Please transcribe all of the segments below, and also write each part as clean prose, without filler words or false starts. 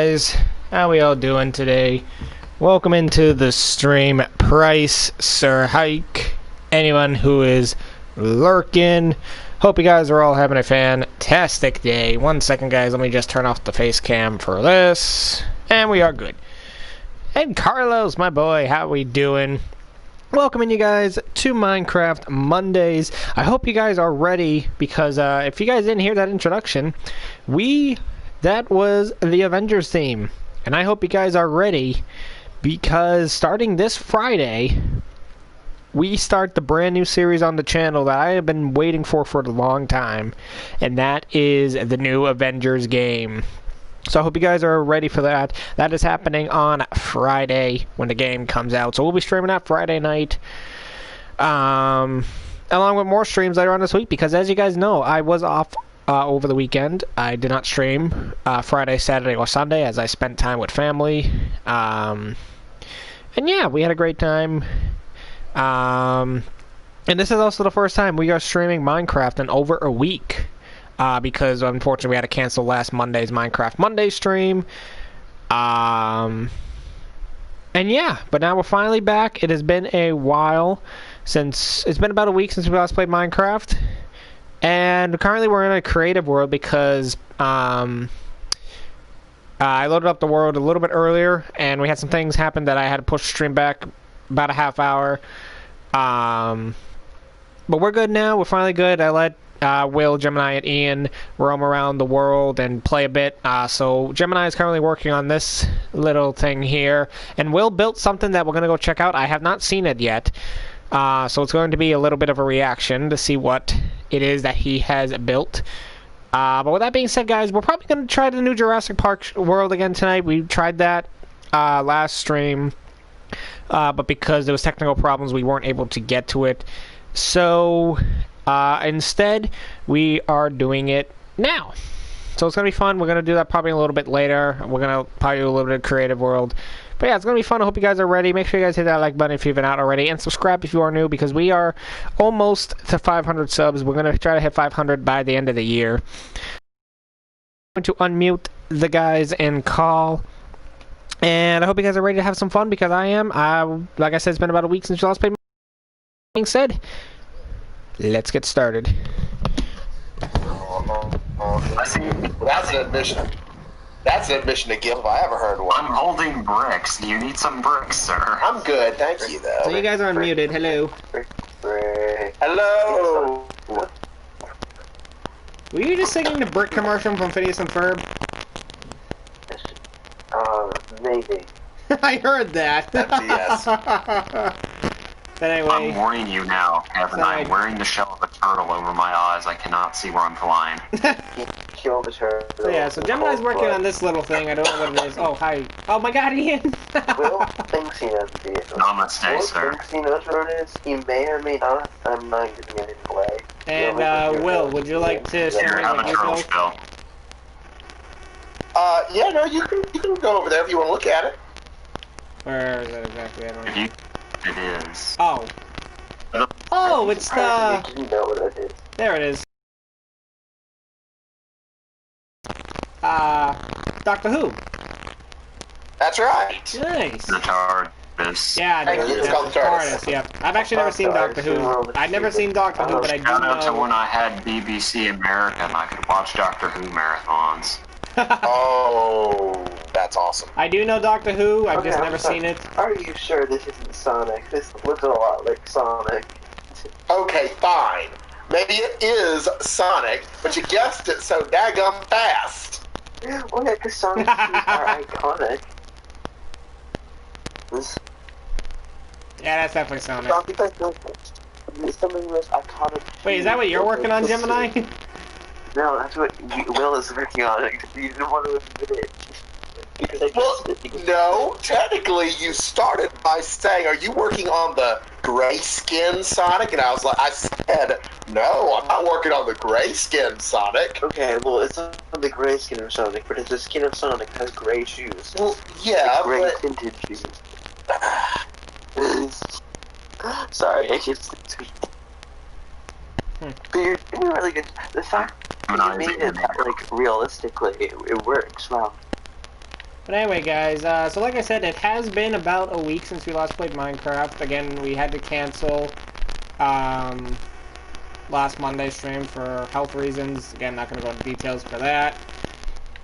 Guys, how we all doing today? Welcome into the stream. Price, Sir Hike, anyone who is lurking. Hope you guys are all having a fantastic day. 1 second, guys, let me just turn off the face cam for this, and we are good. And Carlos, my boy, how we doing? Welcoming you guys to Minecraft Mondays. I hope you guys are ready, because if you guys didn't hear that introduction, that was the Avengers theme. And I hope you guys are ready, because starting this Friday, we start the brand new series on the channel that I have been waiting for a long time. And that is the new Avengers game. So I hope you guys are ready for that. That is happening on Friday when the game comes out. So we'll be streaming that Friday night. Along with more streams later on this week, because as you guys know, I was off over the weekend. I did not stream Friday, Saturday, or Sunday, as I spent time with family. And yeah, we had a great time. And this is also the first time we are streaming Minecraft in over a week. Because unfortunately we had to cancel last Monday's Minecraft Monday stream. And yeah, but now we're finally back. It has been a while since, it's been about a week since we last played Minecraft. And currently we're in a creative world because I loaded up the world a little bit earlier, and we had some things happen that I had to push the stream back about a half hour. But we're good now. We're finally good. I let Will, Gemini, and Ian roam around the world and play a bit. So Gemini is currently working on this little thing here, and Will built something that we're going to go check out. I have not seen it yet. So it's going to be a little bit of a reaction to see what it is that he has built. But with that being said, guys, we're probably going to try the new Jurassic Park world again tonight. We tried that last stream, but because there was technical problems, we weren't able to get to it. So instead, we are doing it now. So it's going to be fun. We're going to do that probably a little bit later. We're going to probably do a little bit of creative world. But yeah, it's going to be fun. I hope you guys are ready. Make sure you guys hit that like button if you've been out already. And subscribe if you are new, because we are almost to 500 subs. We're going to try to hit 500 by the end of the year. I'm going to unmute the guys and call. And I hope you guys are ready to have some fun, because I am. Like I said, it's been about a week since you last played. Being said, let's get started. I see. Well, that's an admission. That's an admission to guilt if I ever heard one. I'm holding bricks. Do you need some bricks, sir? I'm good, thank you, though. So you guys are unmuted. Hello. Hello. Were you just singing the brick commercial from Phineas and Ferb? Maybe. I heard that. Yes. But anyway, I'm warning you now, Kevin. I'm wearing the shell of a turtle over my eyes. I cannot see where I'm flying. Kill the turtle. So yeah, so Gemini's working on this little thing. I don't know what it is. Oh, hi. Oh my god, Ian! Will thinks he knows what it is. Namaste, Will sir. thinks he knows what it is. He may or may not. I'm not giving it away. And, Will, would you like to Here, share have what a you turtle built? shell. Yeah, no, you can go over there if you want to look at it. Where is it exactly? I don't know. It is. Oh. Oh, it's the... You know what it is. There it is. Doctor Who. That's right. Nice. The TARDIS. Yeah, Thank you. It's called the TARDIS. Yeah. I've actually never seen Doctor Who. I've never seen Doctor Who, but I do Shout out to know... when I had BBC America and I could watch Doctor Who marathons. Oh, that's awesome. I do know Doctor Who, I've just Okay, never seen it. Are you sure this isn't Sonic? This looks a lot like Sonic. Okay, fine. Maybe it is Sonic, but you guessed it so daggum fast. Well, yeah, because Sonic shoes are iconic. This Yeah, that's definitely Sonic. Sonic is some of the most iconic. Wait, is that what you're working on, Gemini? No, that's what Will is working on. You didn't want to admit it. Because I Well, guessed it. no, technically you started by saying, are you working on the gray skin Sonic? And I said, no, I'm not working on the gray skin Sonic. Okay, well, it's not the gray skin of Sonic, but it's the skin of Sonic that has gray shoes. Well, yeah, Like gray but... tinted shoes. Sorry, I just... But you're doing really good. The fact that you made it, like, realistically, it works, wow. But anyway, guys, so like I said, it has been about a week since we last played Minecraft. Again, we had to cancel last Monday's stream for health reasons. Again, not going to go into details for that.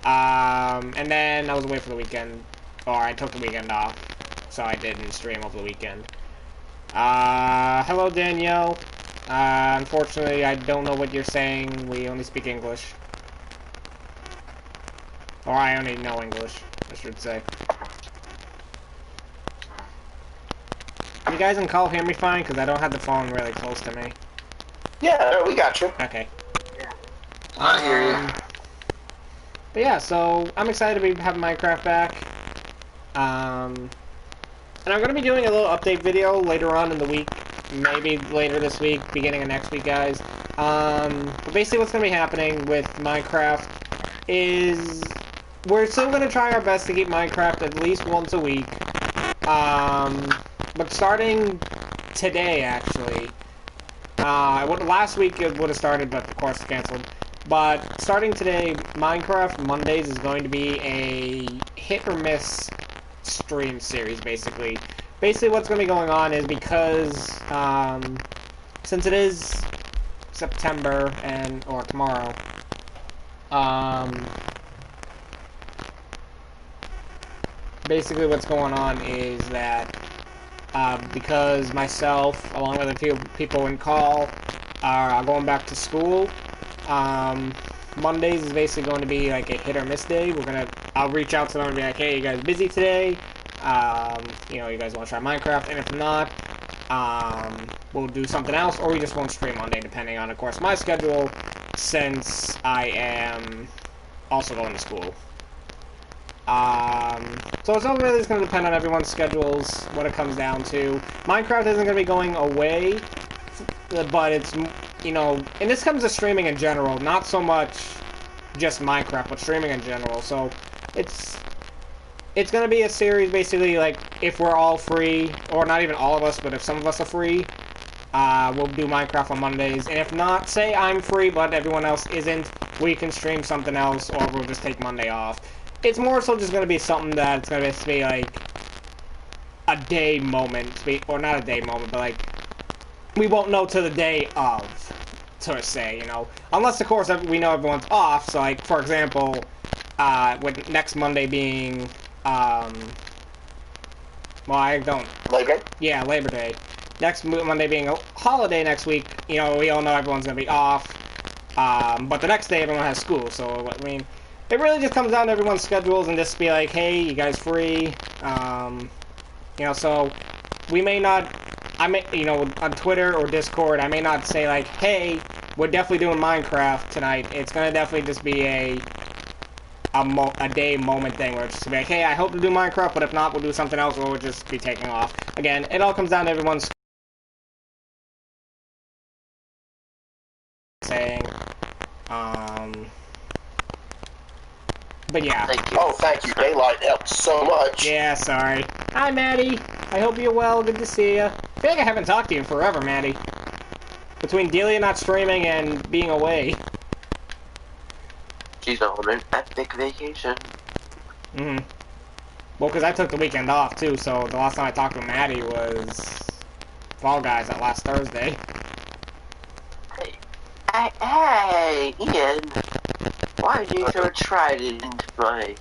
And then I was away for the weekend, or I took the weekend off, so I didn't stream over the weekend. Hello, Danielle. Unfortunately, I don't know what you're saying. We only speak English. Or I only know English, I should say. You guys in call hear me fine? Because I don't have the phone really close to me. Yeah, no, we got you. Okay. Yeah. I hear you. But yeah, so I'm excited to be having Minecraft back. And I'm going to be doing a little update video later on in the week. Maybe later this week, beginning of next week, guys. But basically what's going to be happening with Minecraft is we're still going to try our best to keep Minecraft at least once a week. But starting today, actually, last week it would have started, but of course canceled. But starting today, Minecraft Mondays is going to be a hit or miss stream series, basically. Basically, what's going to be going on is because since it is September or tomorrow, basically what's going on is that because myself, along with a few people in call, are going back to school, Mondays is basically going to be like a hit or miss day. I'll reach out to them and be like, hey, you guys busy today? You know, you guys want to try Minecraft? And if not, we'll do something else, or we just won't stream Monday, depending on, of course, my schedule, since I am also going to school. So it's all really going to depend on everyone's schedules, what it comes down to. Minecraft isn't going to be going away, but it's, you know, and this comes to streaming in general, not so much just Minecraft, but streaming in general. So it's going to be a series, basically, like, if we're all free, or not even all of us, but if some of us are free, we'll do Minecraft on Mondays. And if not, say I'm free, but everyone else isn't, we can stream something else, or we'll just take Monday off. It's more so just going to be something that's going to be, like, a day moment, or not a day moment, but, like, we won't know till the day of, to say, you know. Unless, of course, we know everyone's off, so, like, for example, with next Monday being, well, I don't... Labor Day? Yeah, Labor Day. Next Monday being a holiday next week, you know, we all know everyone's going to be off, but the next day everyone has school, so, I mean... It really just comes down to everyone's schedules and just be like, hey, you guys free? You know, so we may not, you know, on Twitter or Discord, I may not say like, hey, we're definitely doing Minecraft tonight. It's gonna definitely just be a day moment thing where it's just be like, hey, I hope to do Minecraft, but if not, we'll do something else, or we'll just be taking off. Again, it all comes down to everyone's saying, but yeah. Thank you. Oh, thank you. Daylight helped so much. Yeah, sorry. Hi, Maddie. I hope you're well. Good to see you. I feel like I haven't talked to you in forever, Maddie. Between Delia not streaming and being away. She's on an epic vacation. Mm-hmm. Well, because I took the weekend off, too, so the last time I talked to Maddie was Fall Guys that last Thursday. Hey, Ian. Why did you throw a trident into my...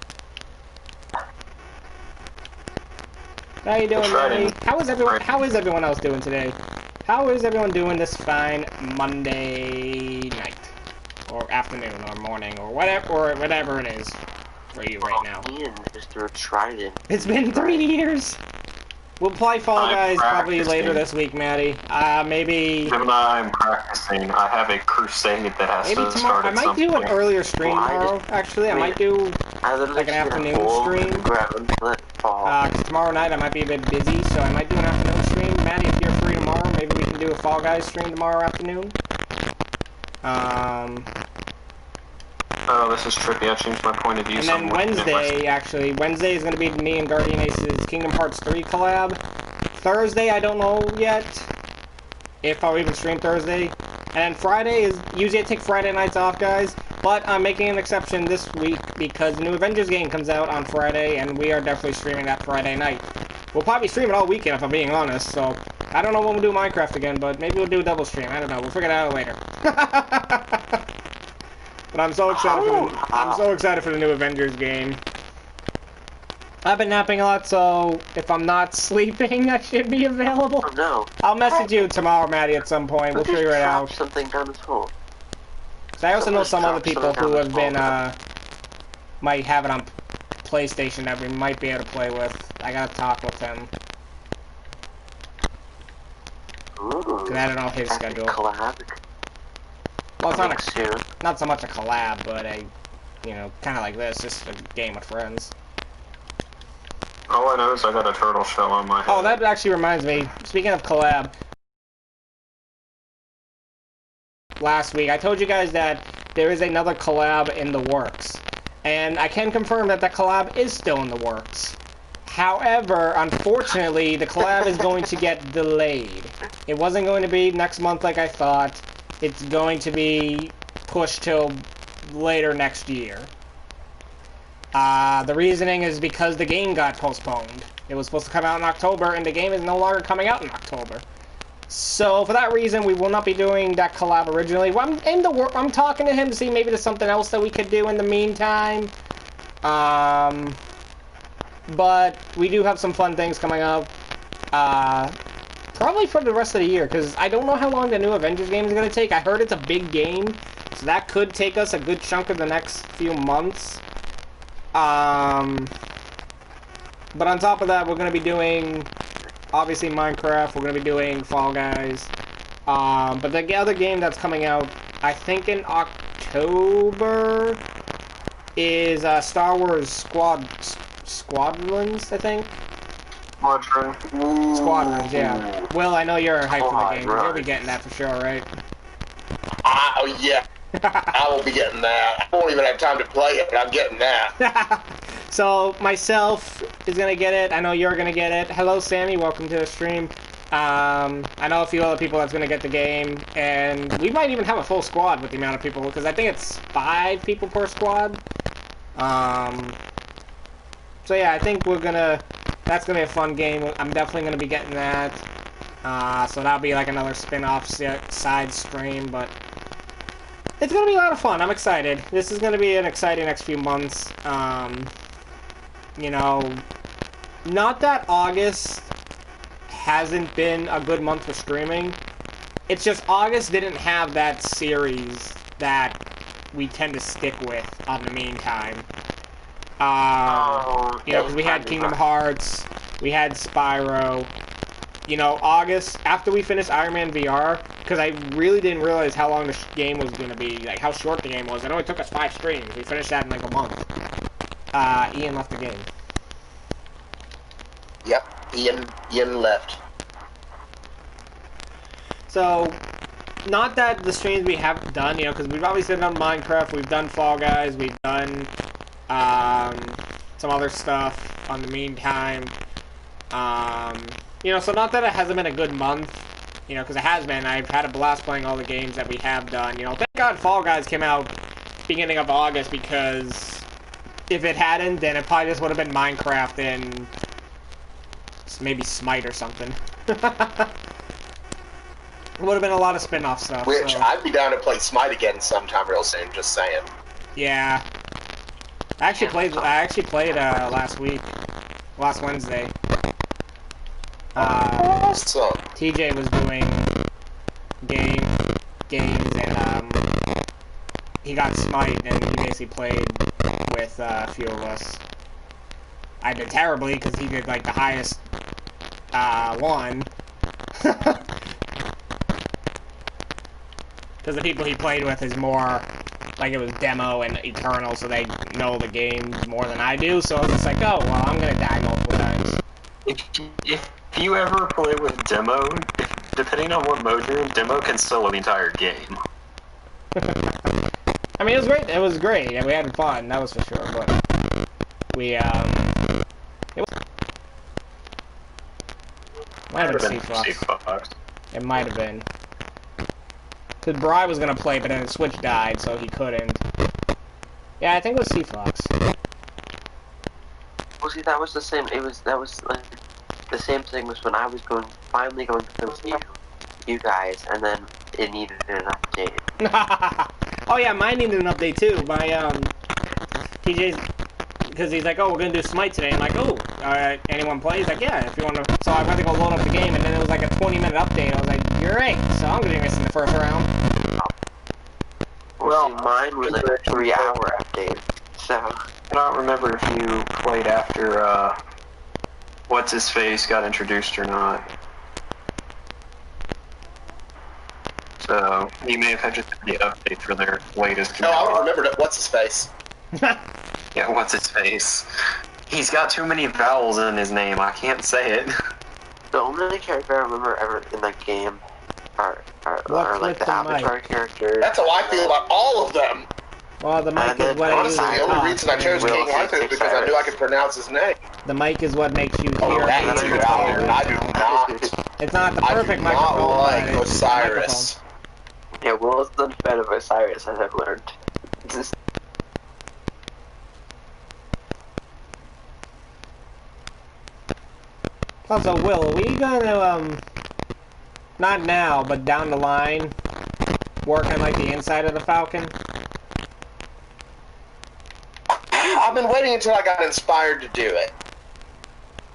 How you doing, Maddie? How is everyone else doing today? How is everyone doing this fine Monday night? Or afternoon, or morning, or whatever it is for you right now? Ian just threw a trident. It's been 3 years! We'll play Fall Guys probably later this week, Maddie. Maybe... I'm practicing. I have a crusade that has maybe to tomorrow. start I at might some do an point. earlier stream tomorrow, actually. I might do like an afternoon stream. Cause tomorrow night I might be a bit busy, so I might do an afternoon stream. Maddie, if you're free tomorrow, maybe we can do a Fall Guys stream tomorrow afternoon. Oh, this is trippy. I changed my point of view. And then Wednesday, actually, Wednesday is going to be me and Guardian Ace's Kingdom Hearts 3 collab. Thursday, I don't know yet if I'll even stream Thursday. And then Friday is, usually I take Friday nights off, guys. But I'm making an exception this week because the new Avengers game comes out on Friday, and we are definitely streaming that Friday night. We'll probably stream it all weekend if I'm being honest, so I don't know when we'll do Minecraft again, but maybe we'll do a double stream. I don't know. We'll figure it out later. But I'm so excited for the new Avengers game. I've been napping a lot, so if I'm not sleeping, I should be available. Oh no. I'll message you tomorrow, Maddie, at some point. We'll figure it out. Something down this hole. So I also know some other people who have been, might have it on PlayStation that we might be able to play with. I gotta talk with him. Cause I don't know his schedule. Collab. Well, it's not so much a collab, but you know, kind of like this, just a game with friends. All I know is I got a turtle shell on my head. Oh, that actually reminds me. Speaking of collab, last week I told you guys that there is another collab in the works, and I can confirm that the collab is still in the works. However, unfortunately, the collab is going to get delayed. It wasn't going to be next month like I thought. It's going to be pushed till later next year. The reasoning is because the game got postponed. It was supposed to come out in October, and the game is no longer coming out in October. So, for that reason, we will not be doing that collab originally. Well, I'm talking to him to see maybe there's something else that we could do in the meantime. But we do have some fun things coming up. Probably for the rest of the year, because I don't know how long the new Avengers game is going to take. I heard it's a big game, so that could take us a good chunk of the next few months. But on top of that, we're going to be doing, obviously, Minecraft. We're going to be doing Fall Guys. But the other game that's coming out, I think in October, is Star Wars Squadrons, I think? Squadrons, yeah. Will, I know you're hyped for the game, because you'll be getting that for sure, right? Oh, yeah. I will be getting that. I won't even have time to play it, but I'm getting that. So, myself is going to get it. I know you're going to get it. Hello, Sammy. Welcome to the stream. I know a few other people that's going to get the game. And we might even have a full squad with the amount of people, because I think it's 5 people per squad. So, yeah, I think we're going to... That's going to be a fun game. I'm definitely going to be getting that. So that'll be like another spin-off side stream, but... It's going to be a lot of fun. I'm excited. This is going to be an exciting next few months. You know, not that August hasn't been a good month for streaming. It's just August didn't have that series that we tend to stick with on the meantime. You know, because we had Kingdom Hearts, we had Spyro. You know, August, after we finished Iron Man VR, because I really didn't realize how long the game was going to be, like how short the game was. It only took us 5 streams. We finished that in like a month. Ian left the game. Yep, Ian left. So, not that the streams we have done, you know, because we've obviously done Minecraft, we've done Fall Guys, we've done some other stuff on the meantime. You know, so not that it hasn't been a good month, you know, because it has been. I've had a blast playing all the games that we have done. You know, thank God Fall Guys came out beginning of August, because if it hadn't, then it probably just would have been Minecraft and maybe Smite or something. It would have been a lot of spin-off stuff. Which, so. I'd be down to play Smite again sometime real soon, just saying. Yeah. I actually played last Wednesday. Awesome. TJ was doing games, and he got Smite, and he basically played with a few of us. I did terribly, because he did, like, the highest one. Because the people he played with is more, like, it was demo and eternal, so they know the game more than I do, so it's like, oh, well, I'm gonna die multiple times. If you ever play with demo, depending on what mode you're in, demo can solo the entire game. I mean, it was great, and we had fun, that was for sure, but we, it might have been C-Fox. It might have been. Because Bri was gonna play, but then the Switch died, so he couldn't. Yeah, I think it was Sea Fox. Well, see, that was the same. That was like the same thing was when I was finally going to go see you guys, and then it needed an update. Oh yeah, mine needed an update too. My TJ's, because he's like, oh, we're gonna do Smite today. I'm like, oh, alright, anyone play? He's like, yeah, if you want to. So I went to go load up the game, and then it was like a 20-minute update. I was like, you're right. So I'm gonna miss in the first round. Well, see, mine was like a 3-hour update. So I don't remember if you played after what's his face got introduced or not. So you may have had just the update for their latest. No, I don't remember that. What's his face? Yeah, what's his face? He's got too many vowels in his name. I can't say it. the only character I remember ever in that game are like the Avatar characters. That's how I feel about all of them. Well, the mic is what Honestly, I the only reason I chose King Arthur is because I knew I could pronounce his name. The mic is what makes you Oh, hear. that is me. good out here. I do not. It's not the perfect I do not microphone. like but it's the Osiris. Yeah, Will is not a fan of Osiris, as I've learned. Just Also, Will, are we gonna, not now, but down the line, work on, like, the inside of the Falcon? I've been waiting until I got inspired to do it.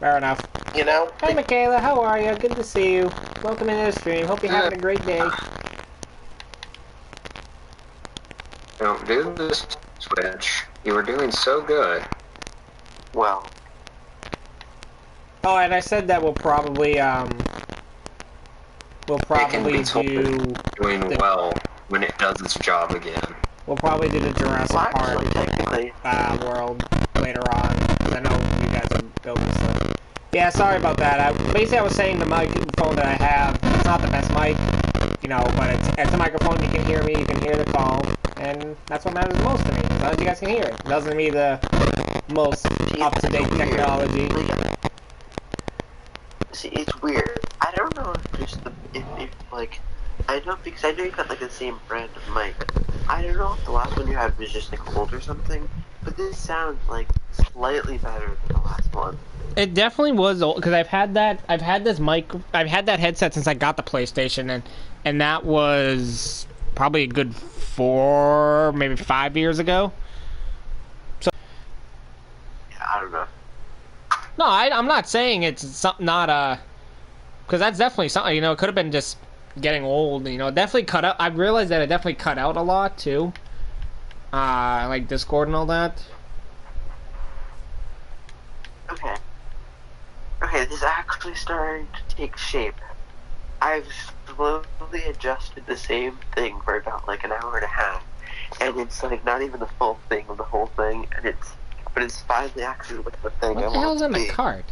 Fair enough. You know? Hey, Michaela, how are you? Good to see you. Welcome into the stream. Hope you're having a great day. Don't do this, Switch. You were doing so good. well, Oh, and I said that we'll probably do... Doing well when it does its job again. We'll probably do the Jurassic well, Park actually, technically, world later on. I know you guys are building stuff. Yeah, sorry about that. Basically, I was saying the microphone that I have, it's not the best mic, you know, but it's a microphone. You can hear me, you can hear the call, and that's what matters most to me. As long as you guys can hear it. It doesn't mean the most up-to-date technology. see, it's weird. I don't know if just if like, I don't, because I know you got like the same brand of mic. I don't know if the last one you had was just like old or something, but this sounds like slightly better than the last one. It definitely was old, because I've had that headset since I got the PlayStation, and that was probably a good 4, maybe 5 years ago. So Yeah, I don't know. no, I'm not saying it's something not because that's definitely something, you know, it could have been just getting old, you know, it definitely cut out. I realized that it definitely cut out a lot too, like Discord and all that. Okay, this is actually starting to take shape. I've slowly adjusted the same thing for about like an hour and a half, and it's like not even the full thing of the whole thing, and it's finally actually like the thing I What the want hell's it in to the be. cart?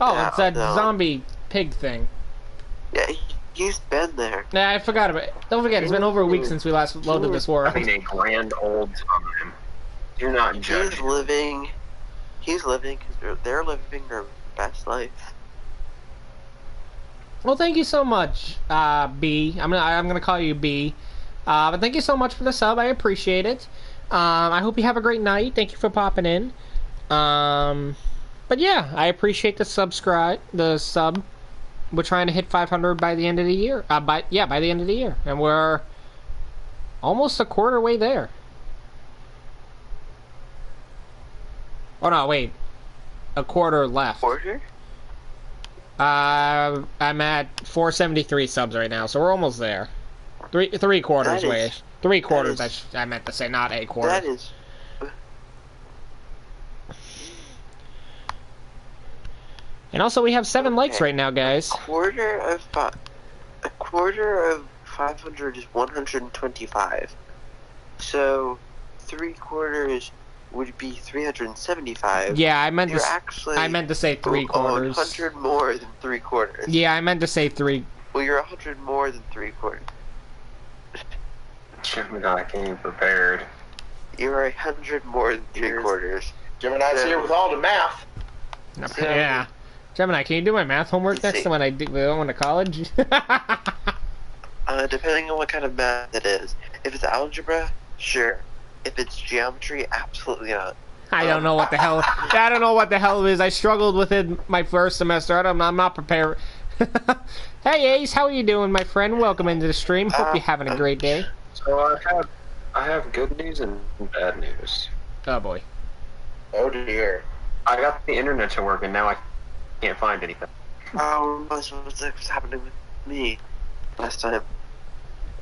Oh, it's that zombie pig thing. Yeah, he's been there. Nah, I forgot about it. Don't forget, it's been over a week since we last loaded this world. Having a grand old time. You're not judging. He's living, because they're living their best life. Well, thank you so much, B. I'm gonna call you B. But thank you so much for the sub. I appreciate it. I hope you have a great night. Thank you for popping in. But yeah, I appreciate the sub. We're trying to hit 500 by the end of the year. By the end of the year, and we're almost a quarter way there. Oh no, wait, a quarter left. Quarter? I'm at 473 subs right now, so we're almost there. Three quarters way. 3 quarters. I meant to say, not a quarter. That is. And also, we have 7 likes right now, guys. A quarter of 500 is 125. So 3 quarters would be 375. Yeah, I meant to say 3 Oh, quarters. 100 more than 3 quarters. Yeah, I meant to say 3. Well, you're 100 more than 3 quarters. Gemini came prepared. You're 100 more than 3 quarters. Gemini's here with all the math. Yeah. Gemini, can you do my math homework next time when I went to college? Depending on what kind of math it is. If it's algebra, sure. If it's geometry, absolutely not. I don't know what the hell. I don't know what the hell it is. I struggled with it my first semester. I'm not prepared. Hey Ace, how are you doing, my friend? Welcome into the stream. Hope you're having a great day. So I have good news and bad news. Oh boy. Oh dear. I got the internet to work and now I can't find anything. Oh, what's happening with me last time?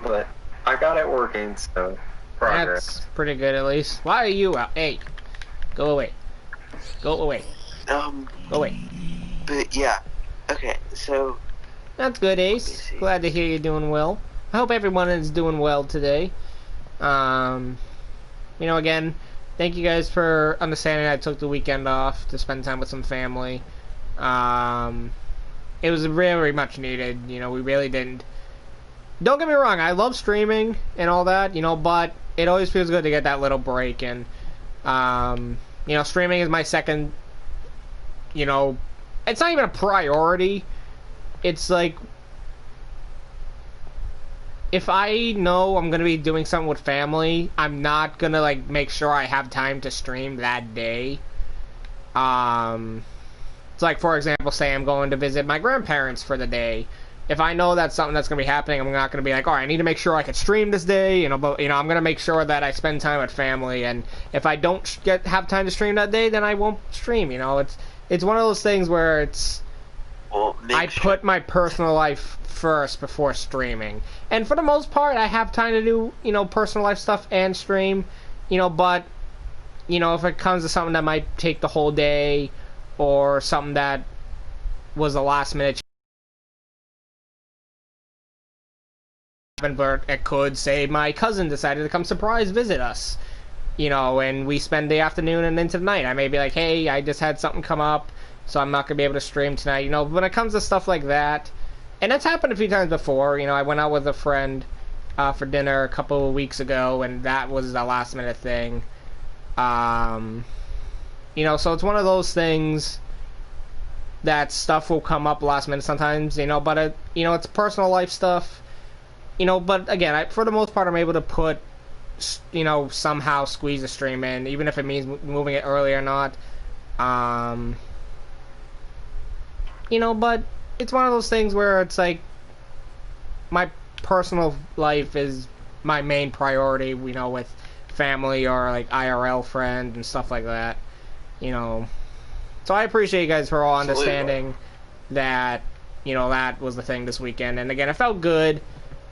But I got it working, so progress. That's pretty good at least. Why are you out? Hey, go away. Go away. Go away. But yeah. Okay, so That's good, Ace. Glad to hear you're doing well. I hope everyone is doing well today. You know, again, thank you guys for understanding I took the weekend off to spend time with some family. It was very much needed. You know, we really didn't. Don't get me wrong, I love streaming and all that, you know, but it always feels good to get that little break. And, you know, streaming is my second, you know, it's not even a priority. It's like, if I know I'm going to be doing something with family, I'm not going to, like, make sure I have time to stream that day. It's like, for example, say I'm going to visit my grandparents for the day. If I know that's something that's going to be happening, I'm not going to be like, all right, I need to make sure I can stream this day, you know, but, you know, I'm going to make sure that I spend time with family, and if I don't have time to stream that day, then I won't stream, you know. It's one of those things where it's, well, I put my personal life first before streaming. And for the most part, I have time to do, you know, personal life stuff and stream, you know, but, you know, if it comes to something that might take the whole day, or something that was a last minute, but it could say my cousin decided to come surprise visit us, you know, and we spend the afternoon and into the night. I may be like, hey, I just had something come up, so I'm not gonna be able to stream tonight, you know. When it comes to stuff like that, and that's happened a few times before, you know. I went out with a friend for dinner a couple of weeks ago, and that was a last minute thing. You know, so it's one of those things that stuff will come up last minute sometimes, you know, but you know, it's personal life stuff. You know, but again, for the most part, I'm able to put, you know, somehow squeeze a stream in, even if it means moving it early or not. You know, but it's one of those things where it's like, my personal life is my main priority, you know, with family or like IRL friends and stuff like that. You know, so I appreciate you guys for all understanding that, you know, that was the thing this weekend. And again, it felt good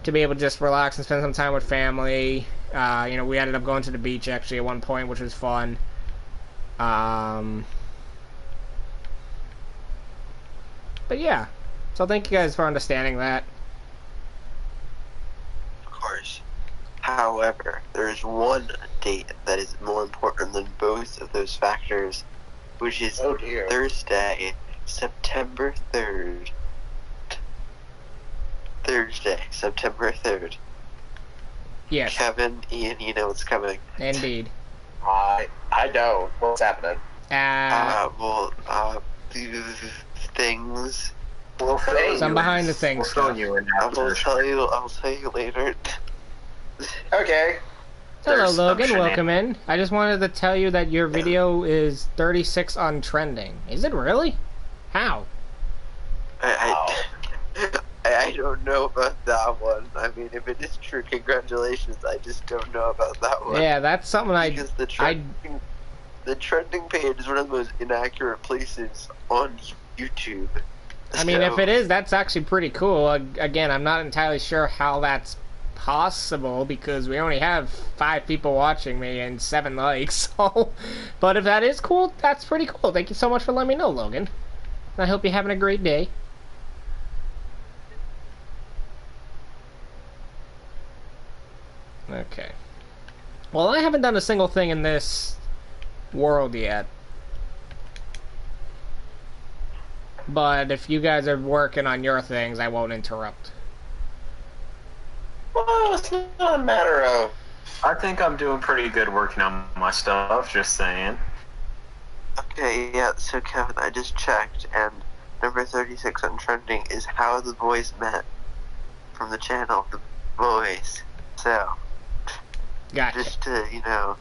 to be able to just relax and spend some time with family. You know, we ended up going to the beach actually at one point, which was fun. But yeah, so thank you guys for understanding that. Of course. However, there is one date that is more important than both of those factors, which is Thursday, September 3rd. Thursday, September 3rd. Yes. Kevin, Ian, you know what's coming. Indeed. I don't. What's happening? Things. Well, Some behind the scenes We'll stuff. fill you in I'll after. tell you later. Okay. Hello, There's some Logan. shenanigans. Welcome in. I just wanted to tell you that your video is 36 on trending. Is it really? How? I don't know about that one. I mean, if it is true, congratulations. I just don't know about that one. Yeah, that's something Because the trending page is one of the most inaccurate places on YouTube. I mean, if it is, that's actually pretty cool. Again, I'm not entirely sure how that's possible because we only have 5 people watching me and 7 likes. So, but if that is cool, that's pretty cool. Thank you so much for letting me know, Logan. I hope you're having a great day. Okay. Well, I haven't done a single thing in this world yet. But if you guys are working on your things, I won't interrupt. Well, it's not a matter of. I think I'm doing pretty good working on my stuff, just saying. Okay, yeah, so Kevin, I just checked, and number 36 on trending is How the Boys Met from the channel. boys. So, Gotcha. just to, you know,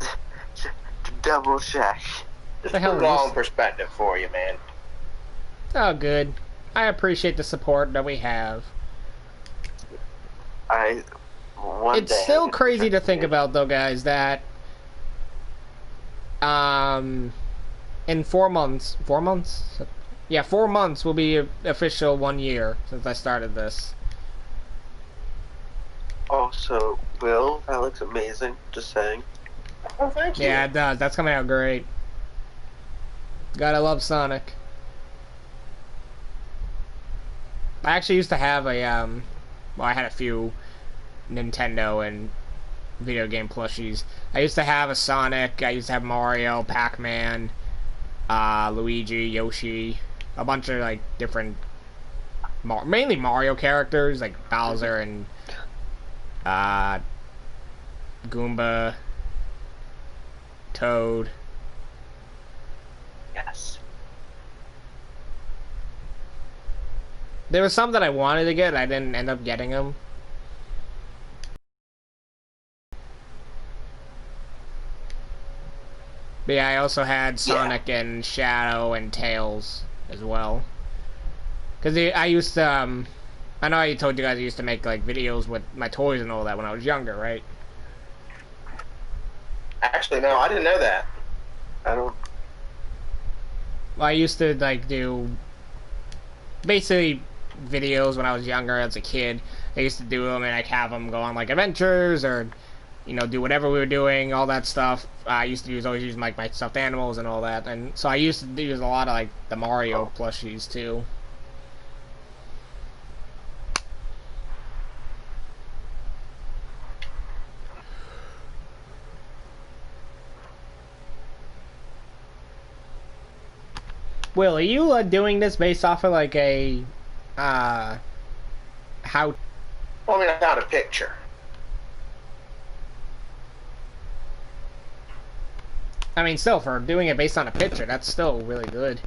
to double check. Just The hell put it is all this? in perspective for you, man. Oh, good. I appreciate the support that we have. It's It's still crazy to think about, though, guys, that in 4 months, 4 months? Yeah, 4 months will be official 1 year since I started this. Also, Will, that looks amazing. Just saying. Oh, thank you. Yeah, it does. That's coming out great. Gotta love Sonic. I actually used to have a, well, I had a few Nintendo and video game plushies. I used to have a Sonic, I used to have Mario, Pac-Man, Luigi, Yoshi, a bunch of, like, different, mainly Mario characters, like Bowser and, Goomba, Toad. Yes. There was some that I wanted to get, I didn't end up getting them. But yeah, I also had Sonic and Shadow and Tails as well. Because I used to, I know I told you guys I used to make, like, videos with my toys and all that when I was younger, right? Actually, no, I didn't know that. I don't. Well, I used to, like, do basically videos when I was younger as a kid. I used to do them and I'd have them go on, like, adventures or, you know, do whatever we were doing, all that stuff. I used to always use, like, my stuffed animals and all that. And so I used to use a lot of, like, the Mario plushies, too. Will, are you doing this based off of, like, a, how... Well, I mean, I found a picture. I mean, still, for doing it based on a picture, that's still really good.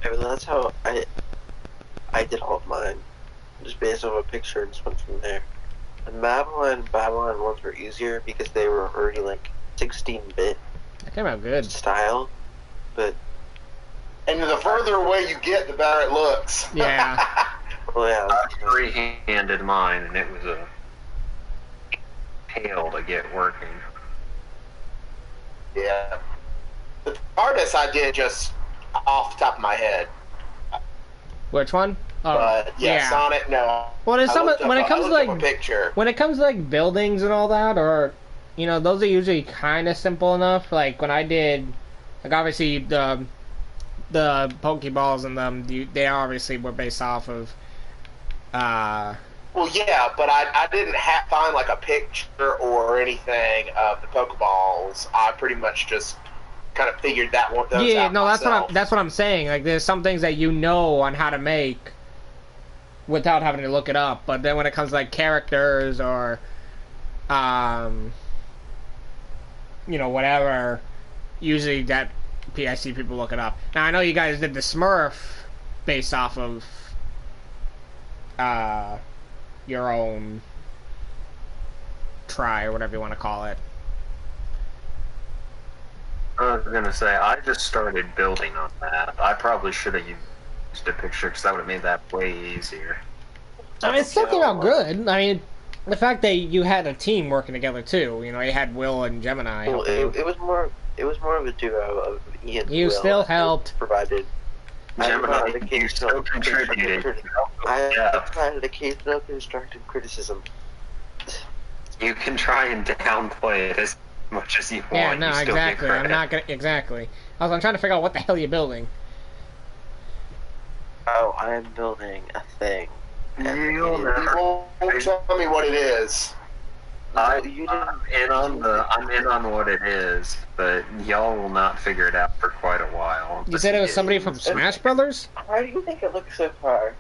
I mean, that's how I did all of mine. Just based on a picture and just went from there. And Babylon ones were easier because they were already like 16-bit That came out good. style. But And the further away you get, the better it looks. Yeah. well, yeah, I free-handed mine, and it was a pail to get working. Yeah. The artist I did just off the top of my head. Which one? Oh, But yeah, Sonic, no. Well, there's I some looked when up- it comes I to looked like up a picture. when it comes to like buildings and all that, or you know, those are usually kind of simple enough. Like when I did, like obviously the Pokeballs and them, they obviously were based off of. Well, yeah, but I didn't find like a picture or anything of the Pokeballs. I pretty much just kind of figured that one. Those Yeah, out no, myself. that's what I'm saying. Like there's some things that you know on how to make without having to look it up. But then when it comes to like characters or you know, whatever, usually that I see people look it up. Now I know you guys did the Smurf based off of your own try or whatever you want to call it. I was gonna say, I just started building on that. I probably should have used a picture, because that would have made that way easier. I mean, it still came out good. I mean, the fact that you had a team working together too. You know, you had Will and Gemini. well, helping you. it was more of a duo of Ian. and You Will still that helped. provided. I Gemini, provided you occasional still contributed. I Yeah. provided occasional constructive criticism. You can try and downplay it as much as you want. Yeah, no, you still get exactly. I'm credit. not gonna exactly. I'm trying to figure out what the hell you're building. Oh, I am building a thing. You'll You never. won't tell me what it is. I'm in on what it is, but y'all will not figure it out for quite a while. You said it was somebody from Smash Brothers? Why do you think it looks so far?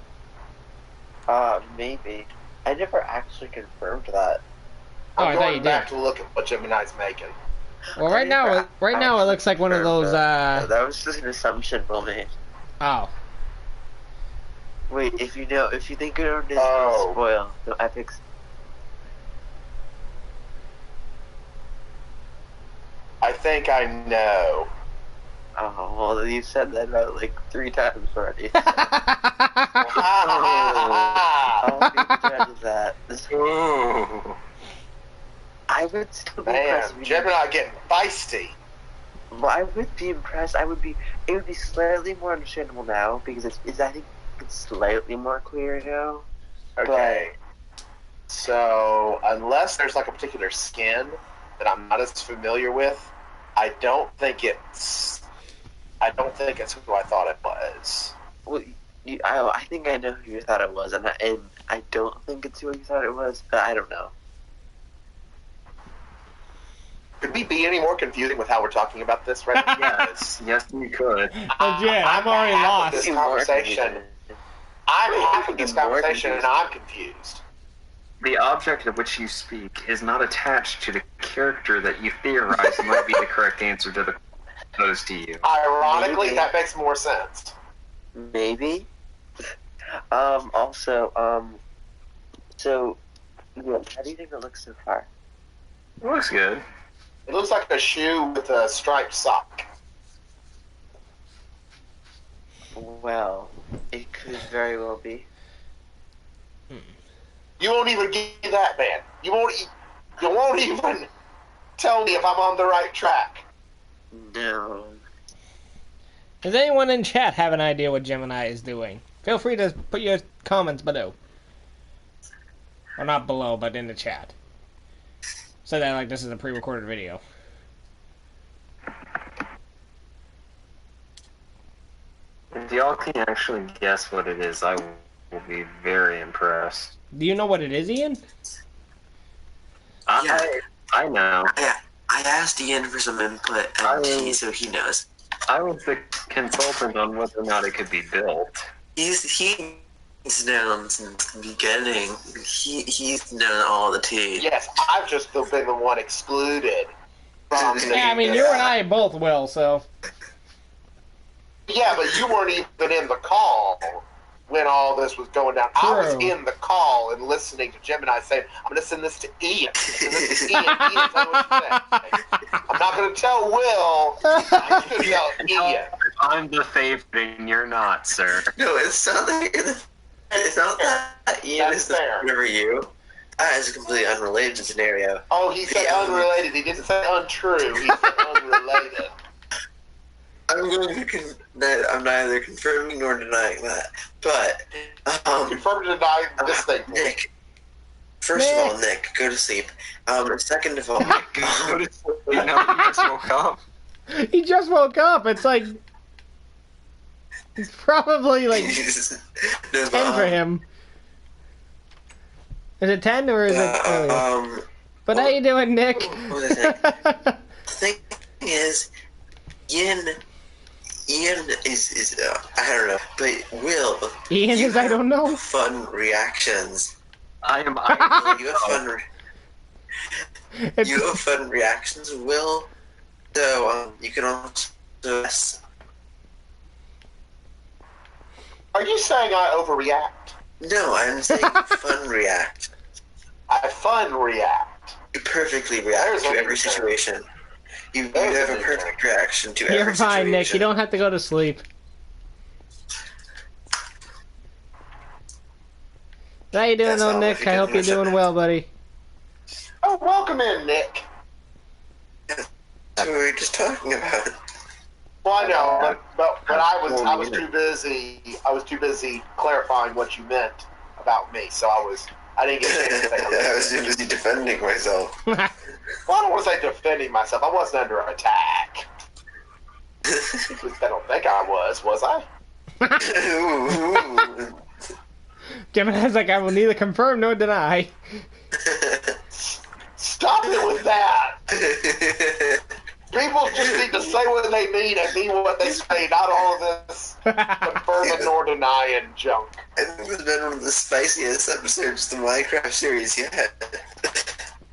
Maybe. I never actually confirmed that. Oh, I I'm thought going you back did. to look at what Gemini's making. Well, right now it looks like one of those. That was just an assumption Will made. Oh, Wait, if you think you know this, Oh. spoil. No, Epic's. I think I know. Oh, well, you said that about like 3 times already. Ha I'll be the judge of that. Ooh. I would still be Man, impressed. If you Gemini getting feisty. Well, I would be impressed. It would be slightly more understandable now because I think it's slightly more clear now. Okay. So, unless there's like a particular skin that I'm not as familiar with, I don't think it's who I thought it was. Well, I think I know who you thought it was, and I don't think it's who you thought it was, but I don't know. Could we be any more confusing with how we're talking about this right now? Yes, you could. Oh, Jen, I'm already half of lost. this conversation. I'm half of this conversation and I'm confused. The object of which you speak is not attached to the character that you theorize might be the correct answer to the posed to you. Ironically, Maybe. that makes more sense. Maybe. Also, so, yeah, how do you think it looks so far? It looks good. It looks like a shoe with a striped sock. Well, it could very well be. You won't even give me that, man. You won't even tell me if I'm on the right track. No. Does anyone in chat have an idea what Gemini is doing? Feel free to put your comments below. Or not below, but in the chat. So that like this is a pre-recorded video. If y'all can actually guess what it is, I will be very impressed. Do you know what it is, Ian? I know. I asked Ian for some input, so he knows. I was the consultant on whether or not it could be built. He's known since the beginning. He's known all the tea. Yes, I've just been the one excluded from the... Yeah, I mean, you and I both will, so... Yeah, but you weren't even in the call when all this was going down. I was True. in the call and listening to Gemini saying, I'm going to send this to Ian. Send this to Ian. Ian, tell me what you think. I'm not going to tell Will. I'm just going to tell Ian. I'm the favorite and you're not, sir. No, it's not that Ian That's is the fair. over you. That is a completely unrelated scenario. Oh, he said unrelated. He didn't say untrue. He said unrelated. I'm neither confirming nor denying that. But, Confirm to deny this thing. Nick. First of all, Nick, go to sleep. Second of all, Go to sleep. You know, you just woke up. He just woke up. It's like... It's probably like 10 for him. Is it 10 or is it earlier? But how you doing, Nick? The thing is, Ian is I don't know, but Will, Ian you is I don't know. have fun reactions. You You have fun reactions, Will. So you can also. Are you saying I overreact? No, I'm saying fun react. I fun react. You perfectly react There's to a every new term. situation. You There's have a a new perfect reaction to every You're fine, situation. Nick. You don't have to go to sleep. How you doing, That's though, all Nick? if you I hope didn't you're miss it. doing well, buddy. Oh, welcome in, Nick. That's what we were just talking about. Well, I know, but I was too busy. I was too busy clarifying what you meant about me, so I didn't get a chance to say hello. I was too busy defending myself. Well, I don't want to say defending myself. I wasn't under attack. At least I don't think I was I? Ooh. Gemini's like, I will neither confirm nor deny. Stop it with that. People just need to say what they mean and mean what they say, not all of this confirming nor denying junk. I think it's been one of the spiciest episodes of the Minecraft series yet.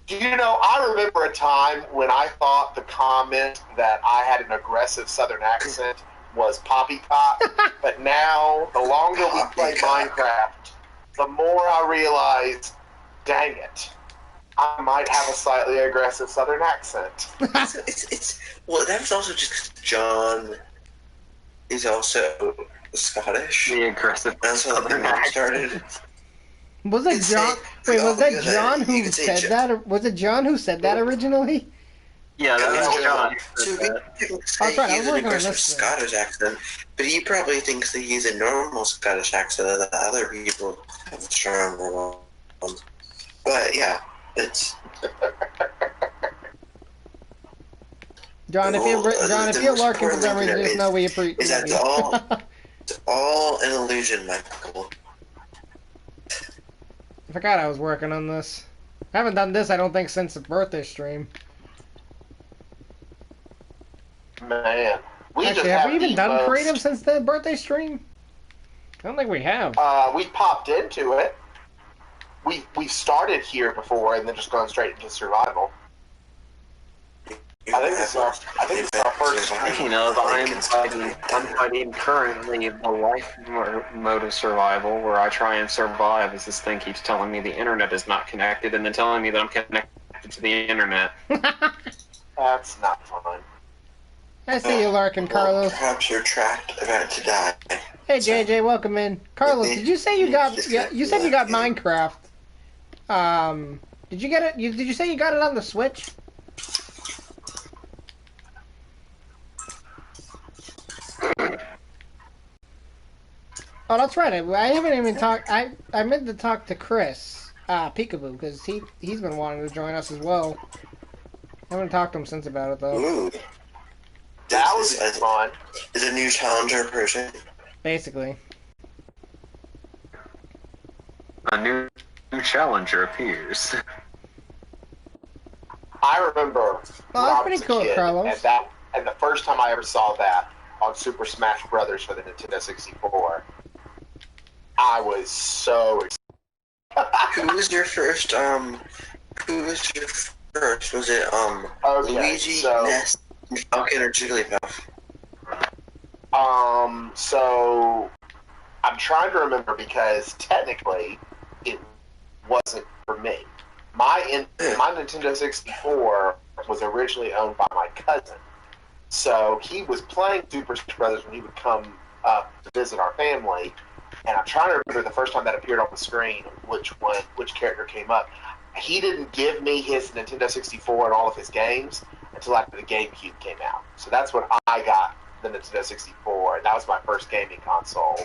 Do you know, I remember a time when I thought the comment that I had an aggressive southern accent was Poppycock. But now, the longer we play Minecraft, the more I realize, dang it, I might have a slightly aggressive Southern accent. Well, that was also just John is also Scottish. The aggressive That's how the name started. Was it John? Wait, was that John who said that? Was it John who said that originally? Yeah, that was John. So people say I was he's an working on aggressive this thing. Scottish accent, but he probably thinks that he's a normal Scottish accent and that other people have a stronger one. But yeah, it's... John, if you're lurking for some reason, just know we appreciate Is that it's all an illusion, Michael. I forgot I was working on this. I haven't done this, I don't think, since the birthday stream. Man. Actually, have we even done creative since the birthday stream? I don't think we have. We popped into it. We started here before and then just gone straight into survival. I think it's our first stream. Speaking of, I'm fighting currently the life mode of survival, where I try and survive as this thing keeps telling me the internet is not connected, and then telling me that I'm connected to the internet. That's not fun. I see you lurking, Carlos. Perhaps you're trapped, about to die. Hey JJ, welcome in. Carlos, did you say you got? You said you got Minecraft. Did you get it? Did you say you got it on the Switch? Oh, that's right. I haven't even talked. I meant to talk to Chris, Peekaboo, because he's been wanting to join us as well. I haven't talked to him since about it though. Ooh. That was fun. Is a new challenger person? Basically. A new challenger appears. I remember when that's I pretty was a cool, kid, Carlos. and the first time I ever saw that on Super Smash Brothers for the Nintendo 64, I was so excited. Who was your first, Was it, Luigi, Ness, Falcon, or Jigglypuff? So I'm trying to remember because technically it wasn't for me. My Nintendo 64 was originally owned by my cousin. So he was playing Super Smash Brothers when he would come up to visit our family, and I'm trying to remember the first time that appeared on the screen, which character came up. He didn't give me his Nintendo 64 and all of his games until after the GameCube came out. So that's when I got the Nintendo 64, and that was my first gaming console.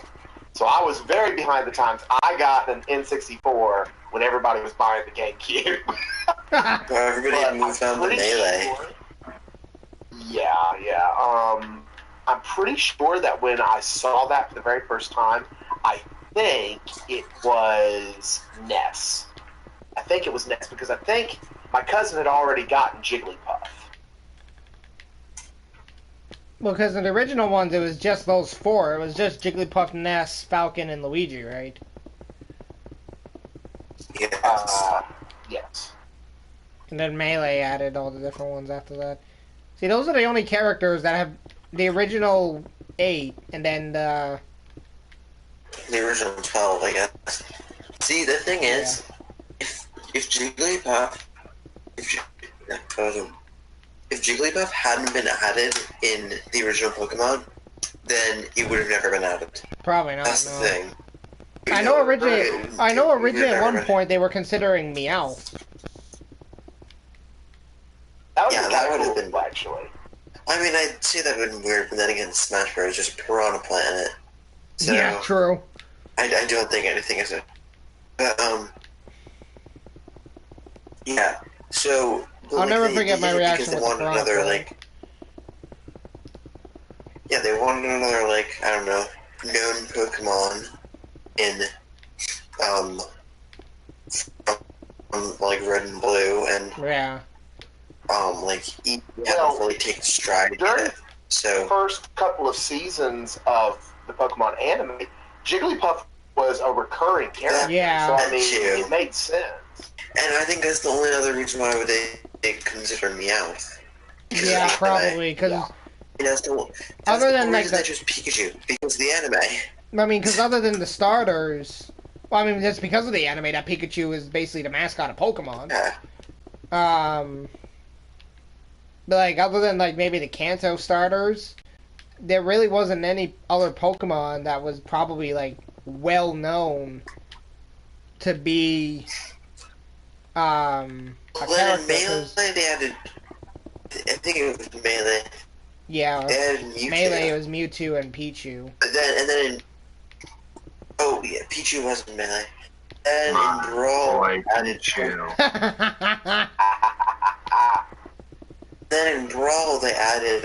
So I was very behind the times. I got an N64 when everybody was buying the GameCube. Well, everybody had moved on to Melee. Sure, yeah. I'm pretty sure that when I saw that for the very first time, I think it was Ness. I think it was Ness because I think my cousin had already gotten Jigglypuff. Well, because in the original ones, it was just those four. It was just Jigglypuff, Ness, Falcon, and Luigi, right? Yes. Yes. And then Melee added all the different ones after that. See, those are the only characters that have the original 8, and then the original 12, I guess. See, the thing is, if Jigglypuff, if Jigglypuff hadn't been added in the original Pokemon, then it would have never been added. Probably not. That's the thing. I know originally at one point they were considering Meowth. That would have been cool, actually. I mean, I'd say that would have been weird, but then again, Smash Bros. Just Piranha Planet. So, yeah, true. I don't think anything is it. But, yeah, so... I'll never forget my reaction because they wanted another, yeah, they wanted another, I don't know, known Pokemon in, Red and Blue, and... Yeah. He hadn't really taken stride yet. So the first couple of seasons of the Pokemon anime, Jigglypuff was a recurring character. Yeah. So, I mean, it made sense. And I think that's the only other reason why would they consider Meowth. Yeah, probably, because So other than the like reason they chose Pikachu because of the anime. I mean, because other than the starters, well, I mean, just because of the anime that Pikachu is basically the mascot of Pokemon. Yeah. But like other than like maybe the Kanto starters, there really wasn't any other Pokemon that was probably like well known to be a Well, in character. Melee, they added. I think it was Melee. Yeah, They added Mewtwo. Melee was Mewtwo and Pichu. Oh yeah, Pichu wasn't Melee. And in Brawl, added Pichu. Then in Brawl, they added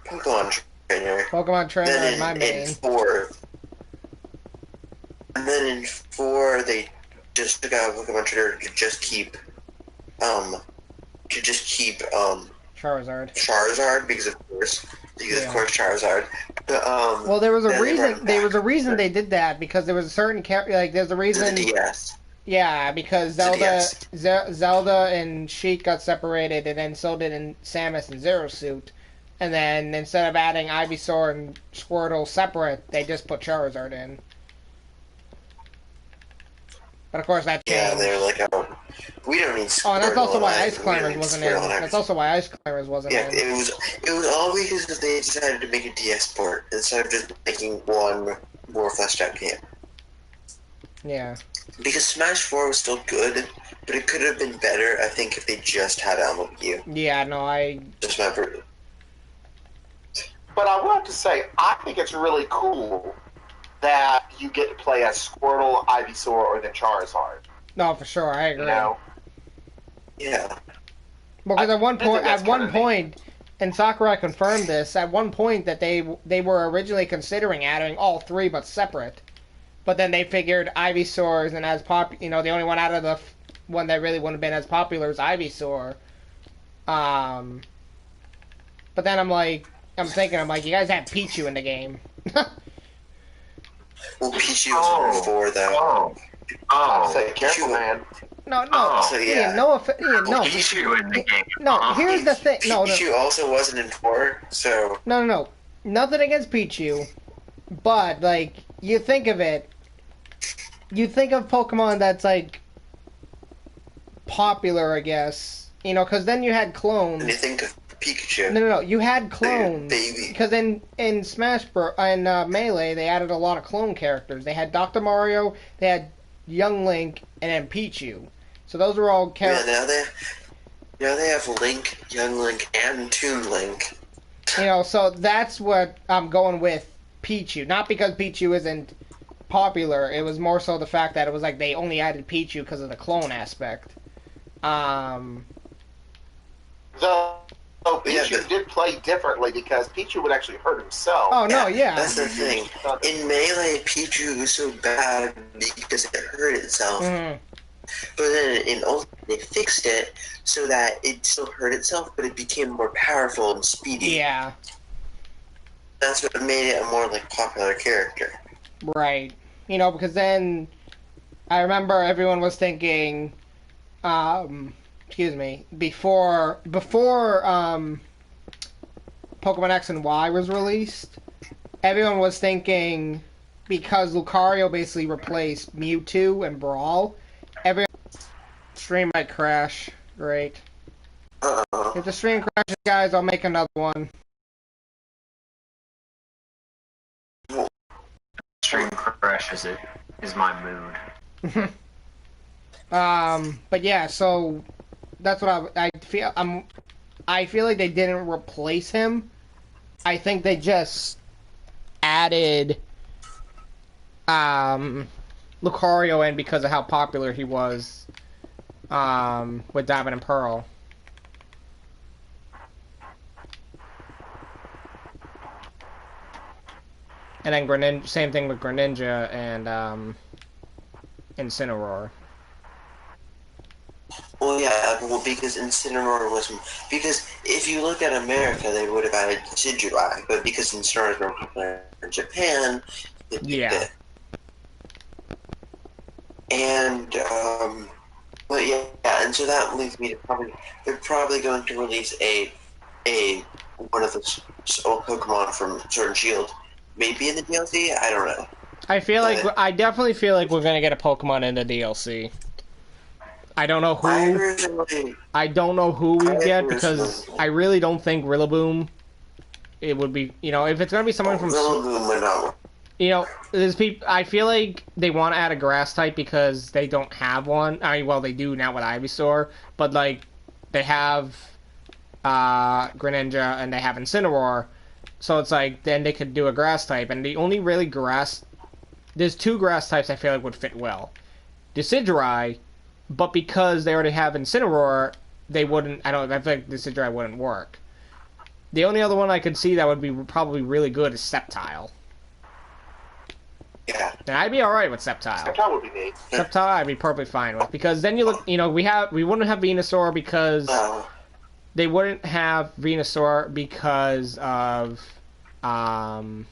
Pokemon Trainer. Pokemon Trainer is my main. In 4. And then in 4, they just took out Pokemon Trainer to just keep Charizard. Charizard because of course Charizard. But, well, there was a then reason. There was a reason they did that because there was a certain like there's a reason. The DS. Yeah, because Zelda and Sheik got separated, and then so did Samus and Zero Suit. And then instead of adding Ivysaur and Squirtle separate, they just put Charizard in. But of course that changed. Yeah, they're like, oh, we don't need Squirtle. Oh, and that's also why Ice We don't Climbers need wasn't in. Squirtle That's also why Ice Climbers wasn't Yeah, in. it was all because they decided to make a DS port instead of just making one more fleshed out game. Yeah. Because Smash 4 was still good, but it could have been better, I think, if they just had MLU. Yeah, no, I... Just remember. But I want to say, I think it's really cool that you get to play as Squirtle, Ivysaur, or the Charizard. No, for sure, I agree. You know? Yeah. Because at one think point, and Sakurai confirmed this, at one point that they were originally considering adding all three but separate. But then they figured Ivysaur isn't as the only one out of the one that really wouldn't have been as popular is Ivysaur. But then I'm thinking, you guys have Pichu in the game. Well, Pichu was before, though. Say, careful, man. No. So, yeah. Ian, no. Pichu in the game. No, here's the thing. No. Pichu also wasn't in 4, so... No. Nothing against Pichu. But, you think of it. You think of Pokemon that's, popular, I guess. Because then you had clones. And you think of Pikachu. No. You had clones. Baby. Because in Smash Bros. And Melee, they added a lot of clone characters. They had Dr. Mario, they had Young Link, and then Pichu. So those were all characters. Yeah, now they have Link, Young Link, and Toon Link. So that's what I'm going with Pichu. Not because Pichu isn't popular. It was more so the fact that it was they only added Pichu because of the clone aspect. Pichu did play differently because Pichu would actually hurt himself. Oh, no, yeah. That's the thing. In Melee, Pichu was so bad because it hurt itself. Mm-hmm. But then in Ultimate, they fixed it so that it still hurt itself, but it became more powerful and speedy. Yeah. That's what made it a more, popular character. Right. Because then I remember everyone was thinking, before Pokemon X and Y was released, everyone was thinking because Lucario basically replaced Mewtwo and Brawl, everyone stream might crash. Great. Uh-oh. If the stream crashes, guys, I'll make another one. Stream crashes is my mood. But yeah, so that's what I feel. I feel like they didn't replace him. I think they just added Lucario in because of how popular he was with Diamond and Pearl. And then same thing with Greninja and Incineroar. Well, yeah, because Incineroar was... Because if you look at America, they would have added Decidueye, but because Incineroar is more popular in Japan, they picked it. And, but yeah, and so that leads me to they're probably going to release a one of the old Pokemon from Sword and Shield. Maybe in the DLC. I don't know. I definitely feel like we're gonna get a Pokemon in the DLC. I don't know who. I don't know who we get because I really don't think Rillaboom. It would be, you know, if it's gonna be someone from. Rillaboom would not. You know, there's people. I feel like they want to add a grass type because they don't have one. I mean, well, they do now with Ivysaur, but like they have Greninja and they have Incineroar, so it's like then they could do a grass type. And the only really grass, there's two grass types I feel like would fit well, Decidueye, but because they already have Incineroar, they wouldn't. I feel like Decidueye wouldn't work. The only other one I could see that would be probably really good is Sceptile. Yeah. And I'd be alright with Sceptile. Sceptile would be neat. Sceptile I'd be perfectly fine with. Because then you look, you know, we wouldn't have Venusaur because they wouldn't have Venusaur because of Venusaur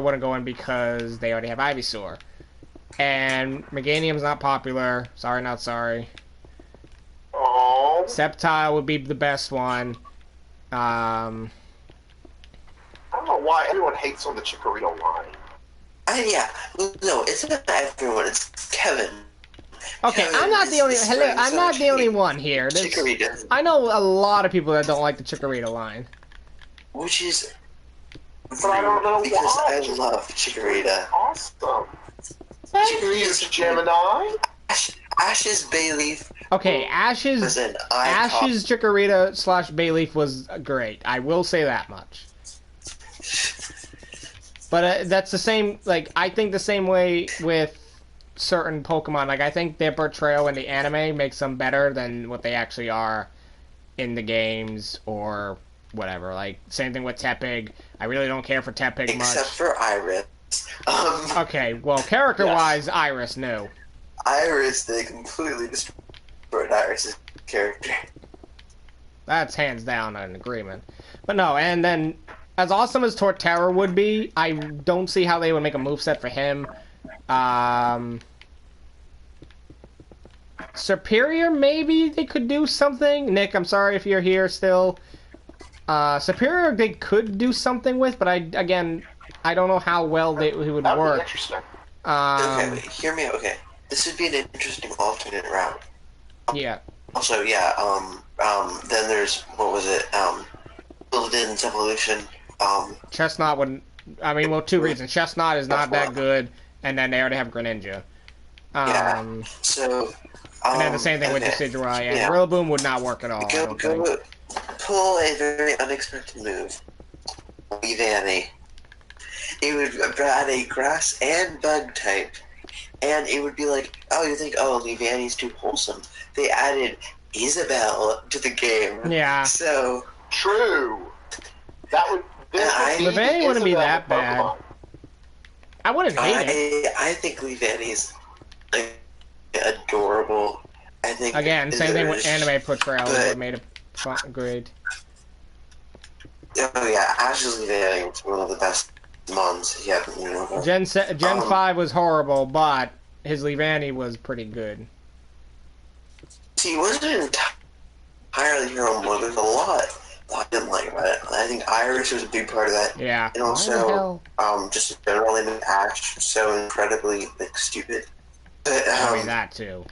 wouldn't go in because they already have Ivysaur. And Meganium's not popular. Sorry, not sorry. Oh. Sceptile would be the best one. I don't know why everyone hates on the Chikorita line. Yeah. No, it's not everyone. It's Kevin. Okay, Kevin I'm not the only. is Hello, I'm not the only hate one here. Chikorita. I know a lot of people that don't like the Chikorita line. Which is But I don't know because why. I love Chikorita. Awesome. Chikorita's Chikorita's Gemini. Ash's Bayleaf. Okay, Ash's was an icon. Chikorita / Bayleaf was great. I will say that much. But that's the same. Like I think the same way with certain Pokemon. Like I think their portrayal in the anime makes them better than what they actually are in the games or whatever. Like same thing with Tepig. I really don't care for Tepig much. Except for Iris. Okay, well, character-wise, Iris, no. Iris, they completely destroyed Iris' character. That's hands down an agreement. But no, and then, as awesome as Torterra would be, I don't see how they would make a moveset for him. Superior, maybe they could do something. Nick, I'm sorry if you're here still. Superior, they could do something with, but I don't know how well he would That would work. be interesting. Okay, hear me out. Okay, this would be an interesting alternate route. Yeah. Also, yeah, then there's, what was it, Buildin's Evolution, Chestnut wouldn't... I mean, well, two reasons. Chestnut is not that good, and then they already have Greninja. yeah, so, and then the same thing with Decidueye, and Rillaboom would not work at all, I don't think. Pull a very unexpected move. Leavanny. It would add a grass and bug type, and it would be like, oh, you think, oh, Leavanny's too wholesome. They added Isabelle to the game. Yeah. So... True. That would... Leavanny wouldn't be that bad. I wouldn't hate it. I think Leavanny's like adorable. I think again, same thing with anime portrayal. Would have made it great. Oh yeah, Ash's Leavanny was one of the best mons. Yeah, you know. Gen 5 was horrible, but his Leavanny was pretty good. See, it wasn't entirely your own mother. There's a lot I didn't like about it. I think Iris was a big part of that. Yeah. And also, just generally Ash so incredibly like stupid. But that too.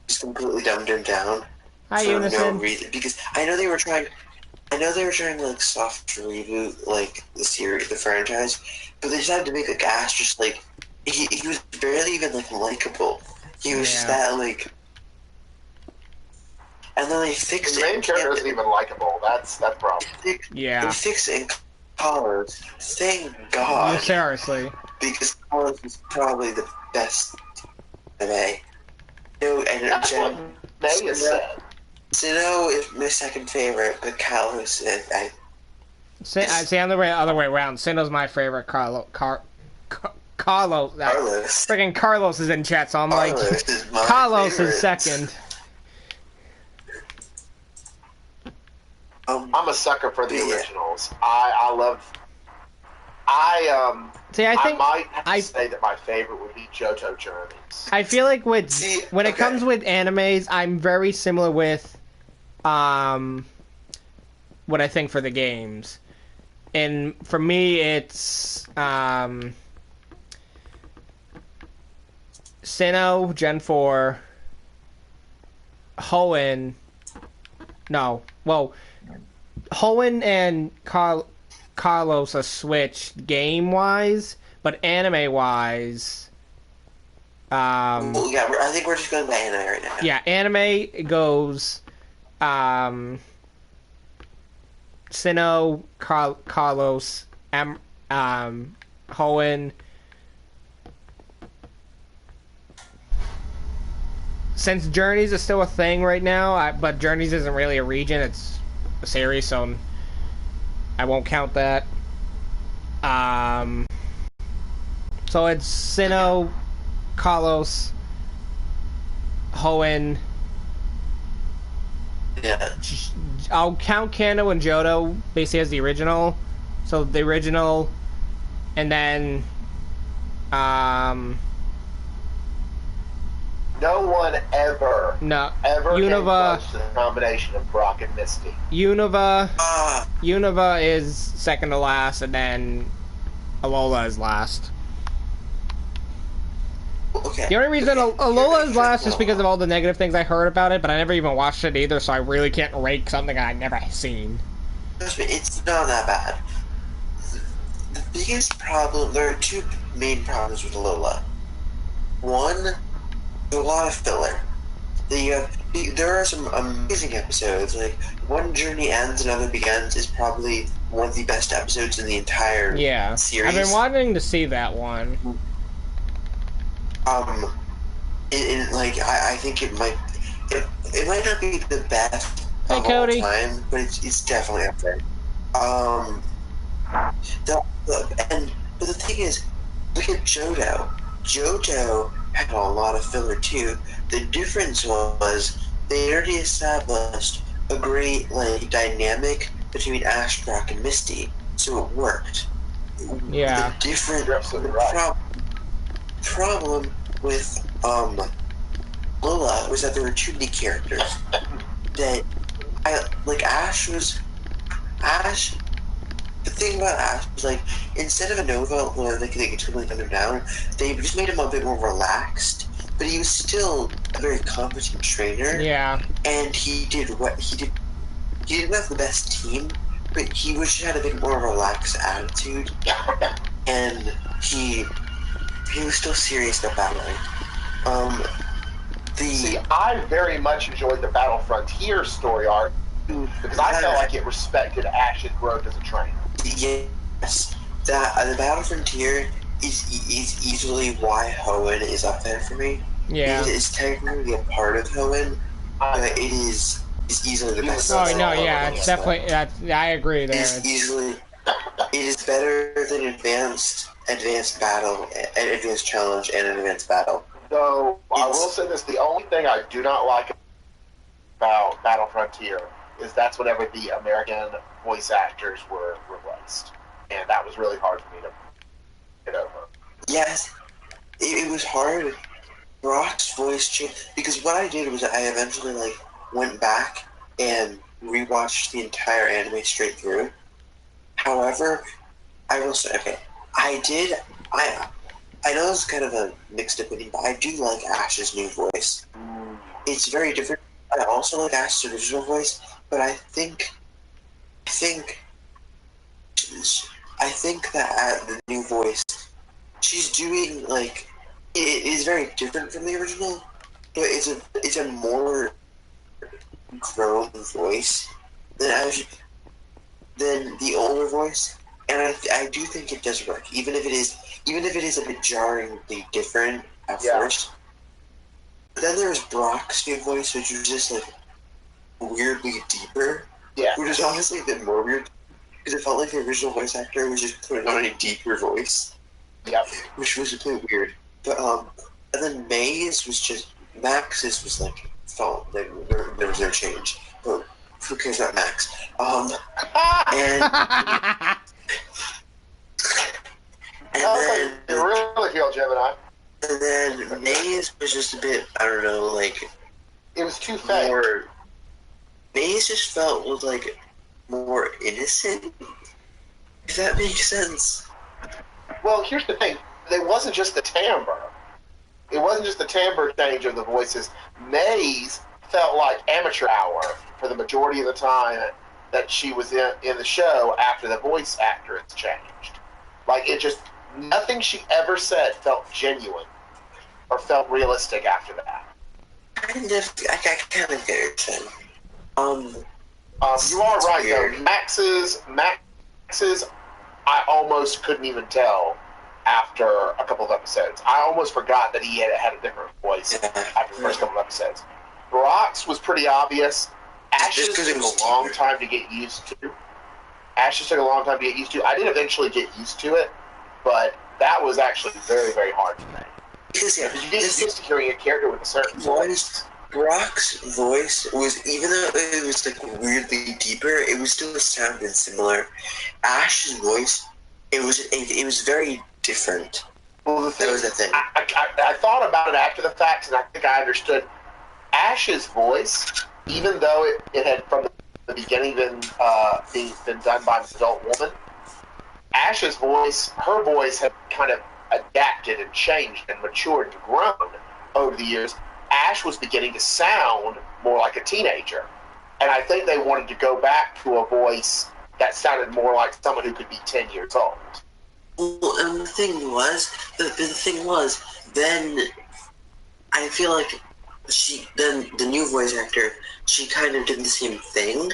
Just completely dumbed him down. Hi, for Unison. no reason. Because I know they were trying to like soft reboot like the series, the franchise, but they decided to make like Ash just like he was barely even like likable. He was just that like. And then they fixed it. The main character isn't even likable. That's the problem. They fixed it in Colors. Thank God. Seriously. Because Colors is probably the best anime. No, and Sinnoh is my second favorite, but Kalos is See, on the other way around. Sinnoh's my favorite. Carlos. Freaking Carlos is in chat, so I'm like, Carlos is second. I'm a sucker for the originals. I might have to say that my favorite would be JoJo Journeys. I feel like when it comes with animes, I'm very similar with what I think for the games. And for me, it's Sinnoh, Gen 4, Hoenn. No, well, Hoenn and Carlos are switched game-wise, but anime-wise... well, yeah, I think we're just going by anime right now. Yeah, anime goes... Sinnoh, Carlos, Hoenn. Since Journeys is still a thing right now, but Journeys isn't really a region, it's a series, so I won't count that. So it's Sinnoh, Carlos, Hoenn. Yeah. I'll count Kano and Johto basically as the original. So the original, and then No one ever Unova. came close to the combination of Brock and Misty. Unova is second to last, and then Alola is last. Okay. The only reason Alola is last is because of all the negative things I heard about it, but I never even watched it either, so I really can't rank something I've never seen. Trust me, it's not that bad. The biggest problem, there are two main problems with Alola. One, there's a lot of filler. There are some amazing episodes, like One Journey Ends, Another Begins is probably one of the best episodes in the entire series. I've been wanting to see that one. I think it might not be the best Hey, of Cody. all time, but it's definitely up there. But the thing is, look at Johto. Johto had a lot of filler too. The difference was they already established a great dynamic between Ash, Brock, and Misty, so it worked. Yeah. The different You're absolutely right. problem with Lola was that there were too many characters. That Ash. The thing about Ash was instead of a Nova where they could totally cut him down, they just made him a bit more relaxed. But he was still a very competent trainer. Yeah. And he did what he did. He didn't have the best team, but he just had a bit more relaxed attitude. And he was still serious about battling. See, I very much enjoyed the Battle Frontier story arc because I felt like it respected Ash's growth as a trainer. Yes, the Battle Frontier is easily why Hoenn is up there for me. Yeah. It is technically a part of Hoenn, but it is easily the best. Oh no, yeah, it's definitely. I agree there. It is better than advanced battle, advanced challenge, and advanced battle. Though I will say this: the only thing I do not like about Battle Frontier is that's whenever the American voice actors were replaced, and that was really hard for me to get over. Yes, it was hard. Brock's voice changed because what I did was I eventually went back and rewatched the entire anime straight through. However, I will say, I know it's kind of a mixed opinion, but I do like Ash's new voice. It's very different. I also like Ash's original voice, but I think that the new voice, she's doing it is very different from the original, but it's a more grown voice than the older voice, and I do think it does work, even if it is a bit jarringly different at first. But then there's Brock's new voice, which was just weirdly deeper. Yeah. Which is honestly a bit more weird because it felt like the original voice actor was just putting on a deeper voice. Yep. Which was a bit weird. But and then Max's was felt there was no change. But who cares about Max? And then You really feel Gemini. And then Maze was just a bit, I don't know, It was too fake. more. Maze just felt like more innocent. If that makes sense. Well, here's the thing. It wasn't just the timbre. It wasn't just the timbre change of the voices. Maze felt like amateur hour for the majority of the time that she was in the show after the voice actor has changed. Like, it just, nothing she ever said felt genuine or felt realistic after that. I kind of get what you're saying. You are right, though. Max's, I almost couldn't even tell after a couple of episodes. I almost forgot that he had a different voice after the first couple of episodes. Brock's was pretty obvious. Ash's took a long time to get used to. I did eventually get used to it, but that was actually very, very hard for me. Because you get used to hearing a character with a certain voice. Brock's voice was, even though it was like weirdly deeper, it was still sounded similar. Ash's voice, it was very different. Well, that was the thing. I thought about it after the fact, and I think I understood. Ash's voice, even though it had from the beginning been done by an adult woman, Ash's voice, her voice had kind of adapted and changed and matured and grown over the years. Ash was beginning to sound more like a teenager. And I think they wanted to go back to a voice that sounded more like someone who could be 10 years old. Well, and the thing was, then I feel like the new voice actor, she kind of did the same thing.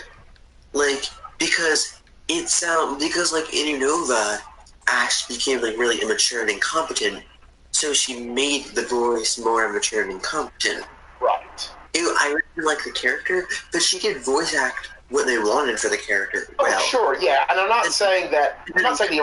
Like, because in Unova, Ash became like really immature and incompetent. So she made the voice more immature and incompetent. Right. I really like the character, but she could voice act what they wanted for the character. Oh, sure, yeah. And I'm not saying the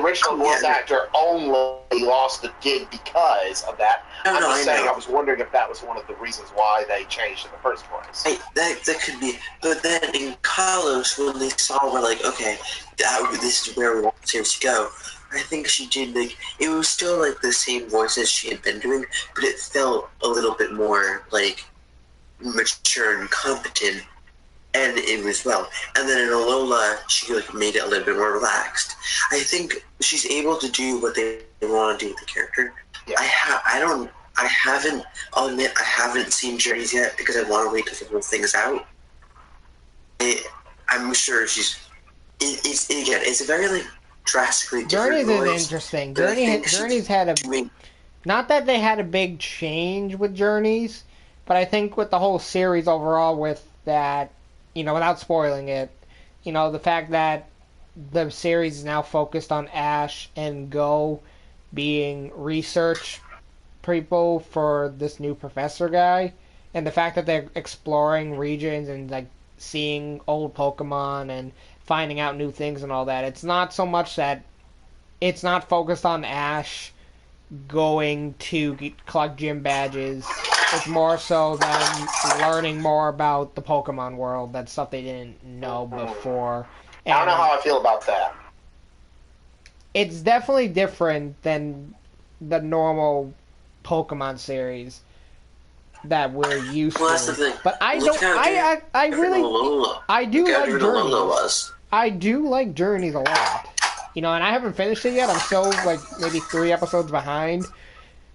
original voice actor only lost the gig because of that. I'm just saying I was wondering if that was one of the reasons why they changed in the first place. That could be. But then in Kalos, when they saw, we're like, okay, this is where we want the series to go. I think she did, like, it was still, like, the same voices she had been doing, but it felt a little bit more, like, mature and competent, and it was well. And then in Alola, she, like, made it a little bit more relaxed. I think she's able to do what they want to do with the character. Yeah. I'll admit, I haven't seen Journeys yet, because I want to wait to figure things out. I'm sure it's a very, like, drastically different Journeys is interesting. Journeys had not that they had a big change with Journeys, but I think with the whole series overall, with that, without spoiling it, the fact that the series is now focused on Ash and Go being research people for this new professor guy, and the fact that they're exploring regions and like seeing old Pokemon and finding out new things and all that. It's not so much that it's not focused on Ash going to collect gym badges. It's more so them learning more about the Pokemon world. That's stuff they didn't know before. And I don't know how I feel about that. It's definitely different than the normal Pokemon series that we're used to. But I do like Journeys a lot. And I haven't finished it yet. I'm still like maybe 3 episodes behind.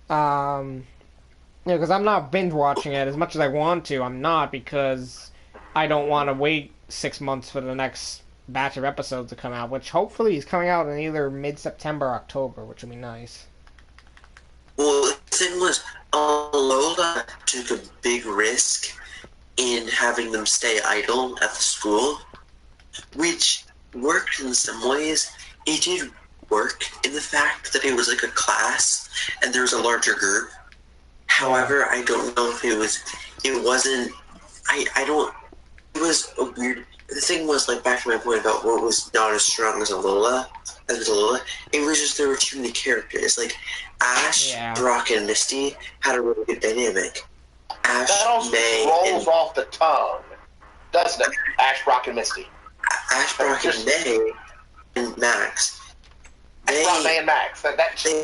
Because I'm not binge watching it as much as I want to. I'm not, because I don't want to wait 6 months for the next batch of episodes to come out, which hopefully is coming out in either mid-September or October, which would be nice. Well, the thing was, Alola took a big risk in having them stay idle at the school, which worked in some ways. It did work in the fact that it was like a class and there was a larger group. However, I don't know if it was a weird, the thing was, like, back to my point about what was not as strong as Alola, it was just there were too many characters. Like, Ash, Brock, and Misty had a really good dynamic. Ash, that also rolls off the tongue, doesn't it? Ash, Brock, and Misty. Ash, Brock, and May, and Max. It's not May and Max. That doesn't.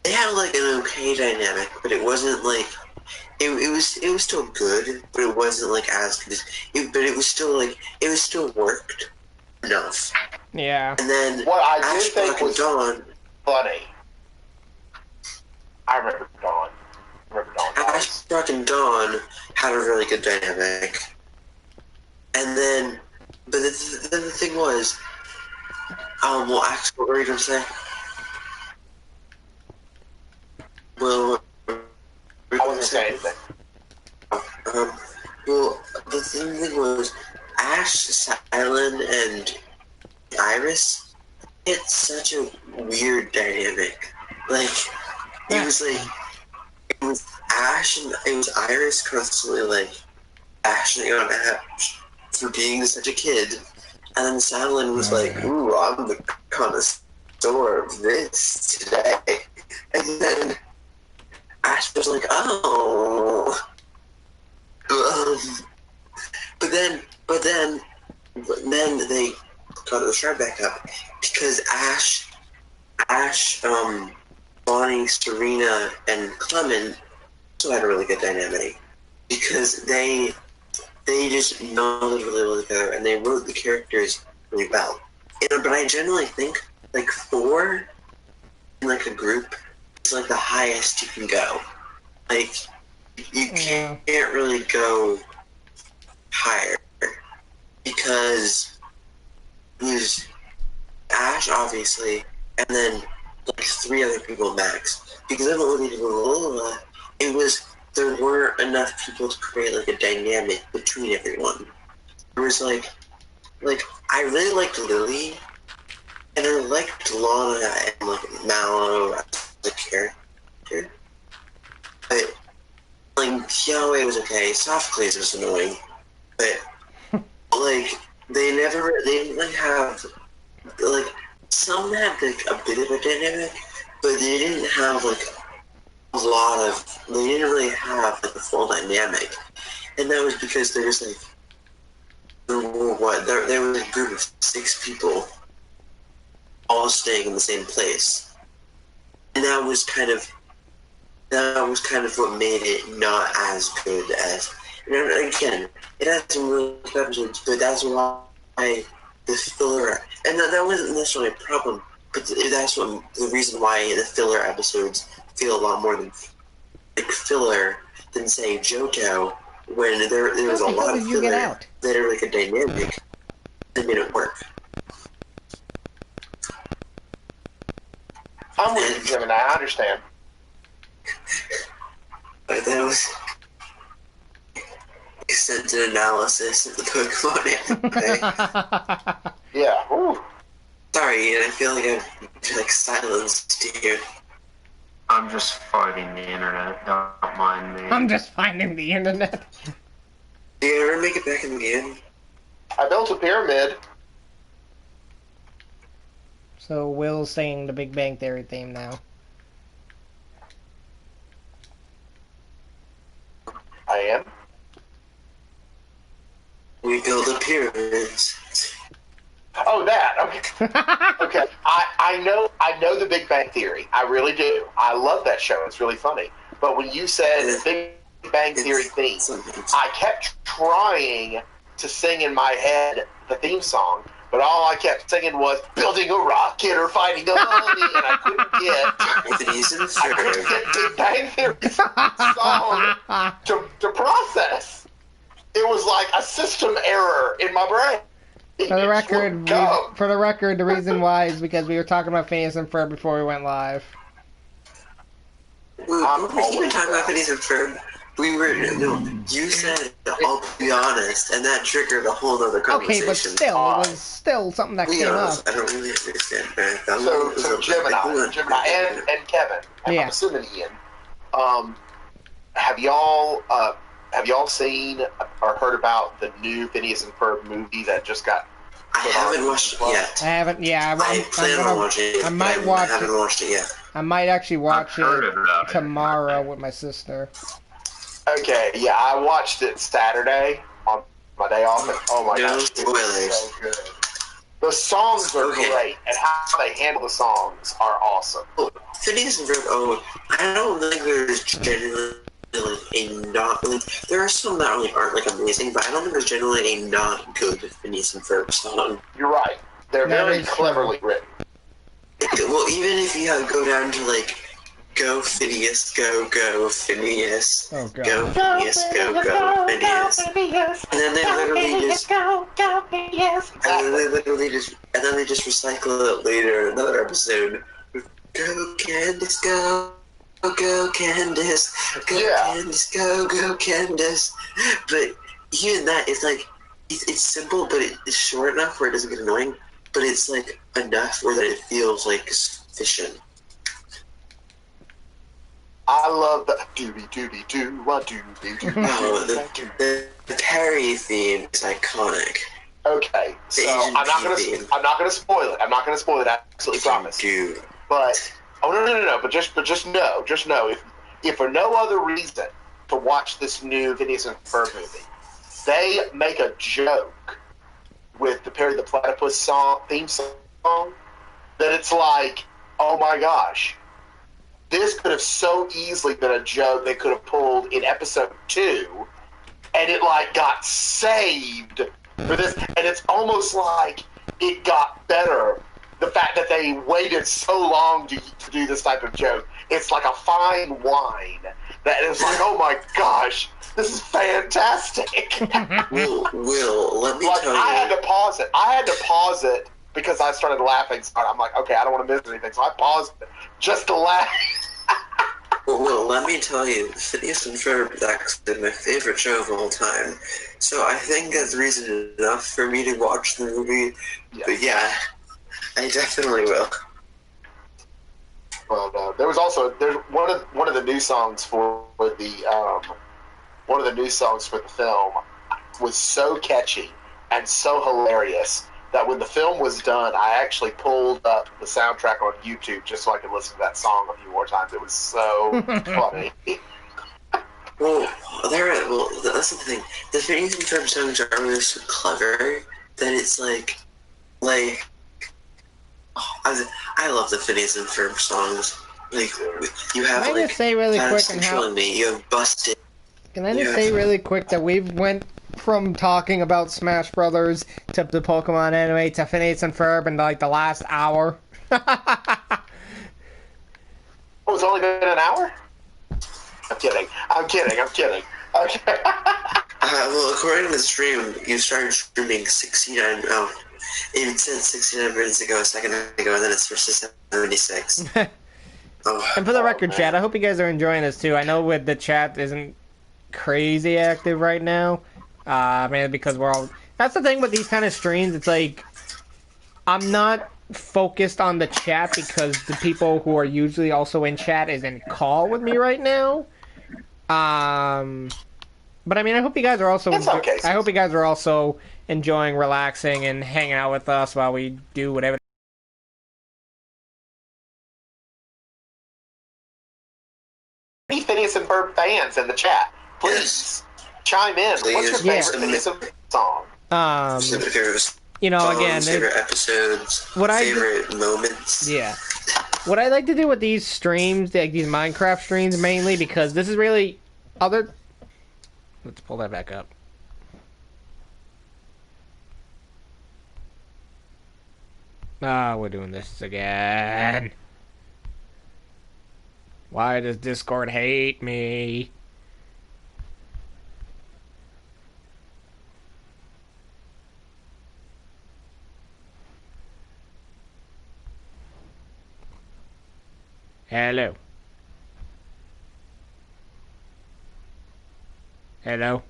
They had, like, an okay dynamic, but it wasn't, like, it was still good, but it wasn't like as good as but it was still like it was still worked enough. Yeah. And then What I did Ash, think Brock, and was Dawn. funny. I remember Dawn. Ash, Brock, and Dawn had a really good dynamic. And then, but then the thing was, well, actually, what were you gonna say? Well, I wasn't saying anything. Well, the thing was, Ash, Silent, and Iris, it's such a weird dynamic. Like, it was Ash and it was Iris constantly like ashing on Ash for being such a kid, and then Silent was like, "Ooh, I'm the connoisseur of this today," and then Ash was like, "Oh." But then they got the shard back up because Ash, Bonnie, Serena, and Clement also had a really good dynamic because they just melded really well together and they wrote the characters really well. But I generally think like 4 in like a group is like the highest you can go. Like you can't really go higher because there's Ash obviously, and then like 3 other people max. Because I don't really it was there weren't enough people to create like a dynamic between everyone. There was like I really liked Lily, and I liked Lana and like Mallow as a character, but like Yahweh was okay. Sophocles was annoying, but like they didn't like have like some had like a bit of a dynamic, but they didn't have like a lot of. They didn't really have like a full dynamic, and that was because there was like there was a group of 6 people all staying in the same place, and that was kind of what made it not as good as. And again, it had some really good episodes, but that's why the filler, and that wasn't necessarily a problem, but that's what the reason why the filler episodes feel a lot more like filler than say Johto, when there was a lot of filler that are like a dynamic that made it work. I'm with you, Gemini. I understand. But that was extended analysis of the Pokemon anime. Yeah. Ooh. Sorry, Ian, I feel like I've like silenced you. I'm just fighting the internet. Don't mind me. I'm just finding the internet. Do you ever make it back in the game? I built a pyramid. So Will's saying the Big Bang Theory theme now. I am. We build a pyramids. Oh, that. Okay. Okay. I know the Big Bang Theory. I really do. I love that show. It's really funny. But when you said the Big Bang Theory theme, I kept trying to sing in my head the theme song, but all I kept singing was building a rocket or fighting a mummy, and I couldn't get Big Bang Theory's song to process. It was like a system error in my brain. For the record, the reason why is because we were talking about Phineas and Ferb before we went live. We were talking about Phineas and Ferb. You said, I'll be honest, and that triggered a whole other conversation. Okay, but still, it was still something that came up. I don't really understand. So Gemini and Kevin, and I'm assuming Ian, have y'all seen or heard about the new Phineas and Ferb movie that just got I haven't watched it yet. I haven't, yeah. I plan on watching it. I might watch it. I haven't watched it yet. I might actually watch it tomorrow with my sister. Okay, yeah, I watched it Saturday on my day off, and oh my gosh, it was so good. The songs are great, and how they handle the songs are awesome. Phineas and Ferb, I don't think there's genuinely a not like there are some that really aren't like amazing, but I don't think there's generally a not good Phineas and Ferb song. You're right. They're That very is cleverly written. Well, even if you go down to like go Phineas, go Phineas, Oh, God. go Phineas, go Phineas, and then they literally just and then they just recycle it later in another episode. Go Candace, go Candace, go Yeah. Candace, go Candace. But even that is like it's simple, but it's short enough where it doesn't get annoying. But it's like enough where that it feels like sufficient. I love the doobie doo, what doobie doo. Oh, the Perry theme is iconic. Okay, so Asian I'm not gonna theme. spoil it. I'm not gonna spoil it. I absolutely promise. Dude. But no. But just know if for no other reason to watch this new Phineas and Ferb movie, they make a joke with the Perry the Platypus theme song that it's like, oh my gosh, this could have so easily been a joke they could have pulled in episode 2, and it like got saved for this, and it's almost like it got better. The fact that they waited so long to do this type of joke, it's like a fine wine that is like, oh my gosh, this is fantastic. Will, let me Like, tell you. I had to pause it because I started laughing. So I'm like, okay, I don't want to miss anything, so I paused it just to laugh. Well, let me tell you, Phineas and Ferb is actually my favorite show of all time. So I think that's reason enough for me to watch the movie. Yeah. But yeah, I definitely will. But there's one of the new songs for the one of the new songs for the film was so catchy and so hilarious that when the film was done, I actually pulled up the soundtrack on YouTube just so I could listen to that song a few more times. It was so funny. Well, that's the thing. The Phineas and Ferb songs are really so clever that it's like, I love the Phineas and Ferb songs. Like, you have Can I like, just say really That's quick and how? Controlling Me, you have Busted. Can I just Yeah. say really quick that we've went from talking about Smash Brothers to the Pokemon anime to Phineas and Ferb in like the last hour. Oh, it's only been an hour? I'm kidding. Okay. Well, according to the stream, you started streaming 69. Oh, it said 69 minutes ago, a second ago, and then it's for 76. Oh, And for the record, man. chat, I hope you guys are enjoying this too. I know with the chat isn't crazy active right now, mainly because we're all. That's the thing with these kind of streams. It's like I'm not focused on the chat because the people who are usually also in chat is in call with me right now. But I mean, I hope you guys are also. That's okay. I hope you guys are also enjoying relaxing and hanging out with us while we do whatever. Any Phineas and Ferb fans in the chat, please chime in. What's your Yeah. favorite Phineas and Ferb song? favorite You know, songs, again, favorite episodes, favorite moments. yeah. What I like to do with these streams, like these Minecraft streams mainly, because this is really other. Let's pull that back up. Ah, we're doing this again. Why does Discord hate me? Hello. Hello.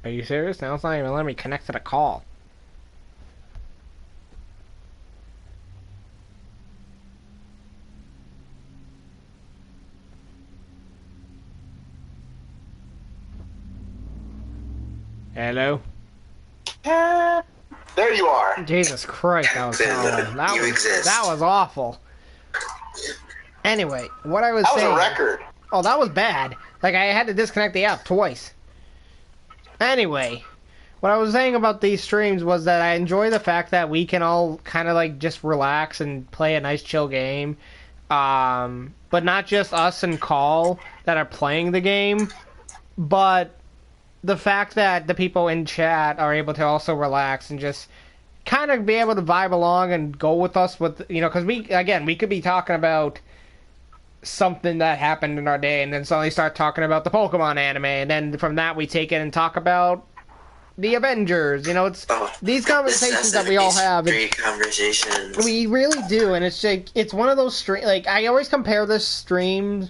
Are you serious? Now it's not even letting me connect to the call. Hello? There you are. Jesus Christ, that was horrible. You exist. That was awful. Anyway, what I was That was saying... a record. Oh, that was bad. Like, I had to disconnect the app twice. Anyway, what I was saying about these streams was that I enjoy the fact that we can all kind of like just relax and play a nice chill game. But not just us and Call that are playing the game, but the fact that the people in chat are able to also relax and just kind of be able to vibe along and go with us with, you know, because we could be talking about something that happened in our day and then suddenly start talking about the Pokemon anime, and then from that we take it and talk about the Avengers. You know, it's these conversations that we all have. Great conversations. We really do, and it's like it's one of those like I always compare this stream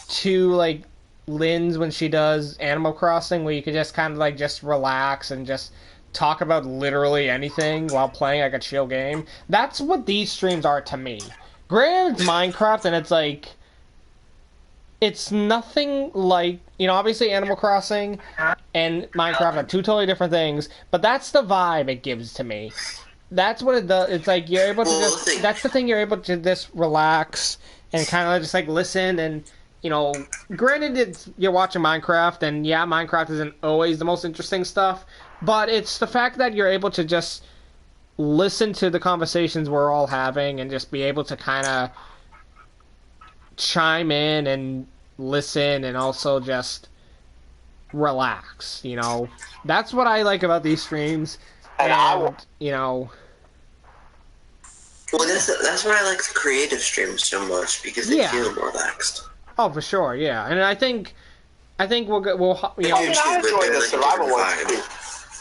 to like Lynn's when she does Animal Crossing, where you could just kind of like just relax and just talk about literally anything while playing like a chill game. That's what these streams are to me. Granted, it's Minecraft, and it's like it's nothing like, you know, obviously Animal Crossing and Minecraft are two totally different things, but that's the vibe it gives to me. That's what it does. It's like you're able to just, that's the thing, you're able to just relax and kind of just like listen and, you know, granted you're watching Minecraft, and yeah, Minecraft isn't always the most interesting stuff, but it's the fact that you're able to just listen to the conversations we're all having and just be able to kind of chime in and listen and also just relax, you know. That's what I like about these streams. And you know, well, that's why I like the creative streams so much, because they feel more relaxed. Oh, for sure, yeah. And I think we'll you know, I enjoy the survival ones too.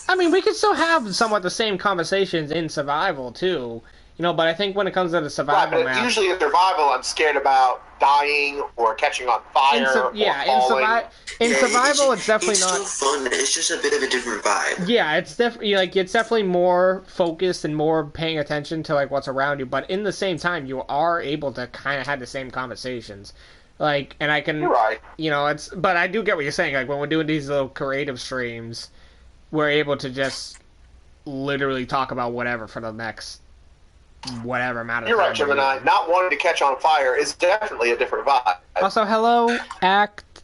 I mean, we could still have somewhat the same conversations in survival too, you know, but I think when it comes to the survival map, usually in survival, I'm scared about dying or catching on fire. In survival, it's definitely not. It's still fun. It's just a bit of a different vibe. Yeah, it's definitely more focused and more paying attention to like what's around you. But in the same time, you are able to kind of have the same conversations. Like, and I can, you're right. You know, but I do get what you're saying. Like when we're doing these little creative streams, we're able to just literally talk about whatever for the next whatever amount of time. You're right, Gemini. Not wanting to catch on fire is definitely a different vibe. Also, hello, Act.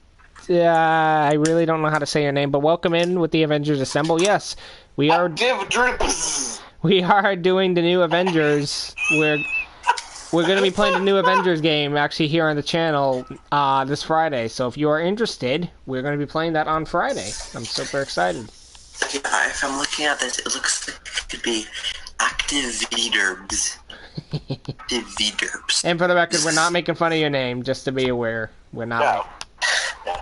I really don't know how to say your name, but welcome in with the Avengers Assemble. Yes, we are. We are doing the new Avengers. We're going to be playing the new Avengers game actually here on the channel this Friday. So if you are interested, we're going to be playing that on Friday. I'm super excited. Yeah, if I'm looking at this, it looks like it could be active V-derbs. Active V-derbs. And for the record, we're not making fun of your name, just to be aware. We're not. No.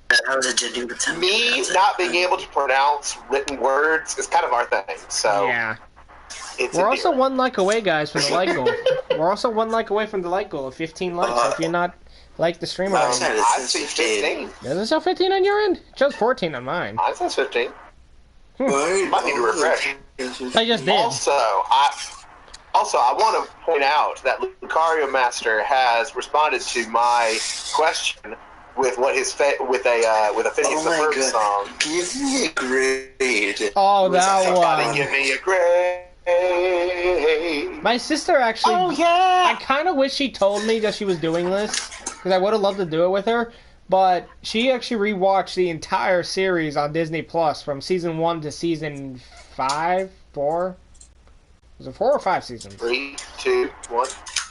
That was a genuine attempt. Me not being able to pronounce written words is kind of our thing, so... Yeah. We're also 1 like away, guys, from the like goal. We're also 1 like away from the like goal of 15 likes. So if you're not like the streamer, I see 15. Does it show 15 on your end? It shows 14 on mine. Mine says 15. Might need to refresh. I just did. Also, I want to point out that Lucario Master has responded to my question with what his with a Phineas the Bird song. Give me a grade. Oh, that one. Give me a grade. My sister actually. Oh yeah. I kind of wish she told me that she was doing this, because I would have loved to do it with her. But she actually rewatched the entire series on Disney Plus from season 1 to season 5, 4. Was it 4 or 5 seasons? 3, 2, 1.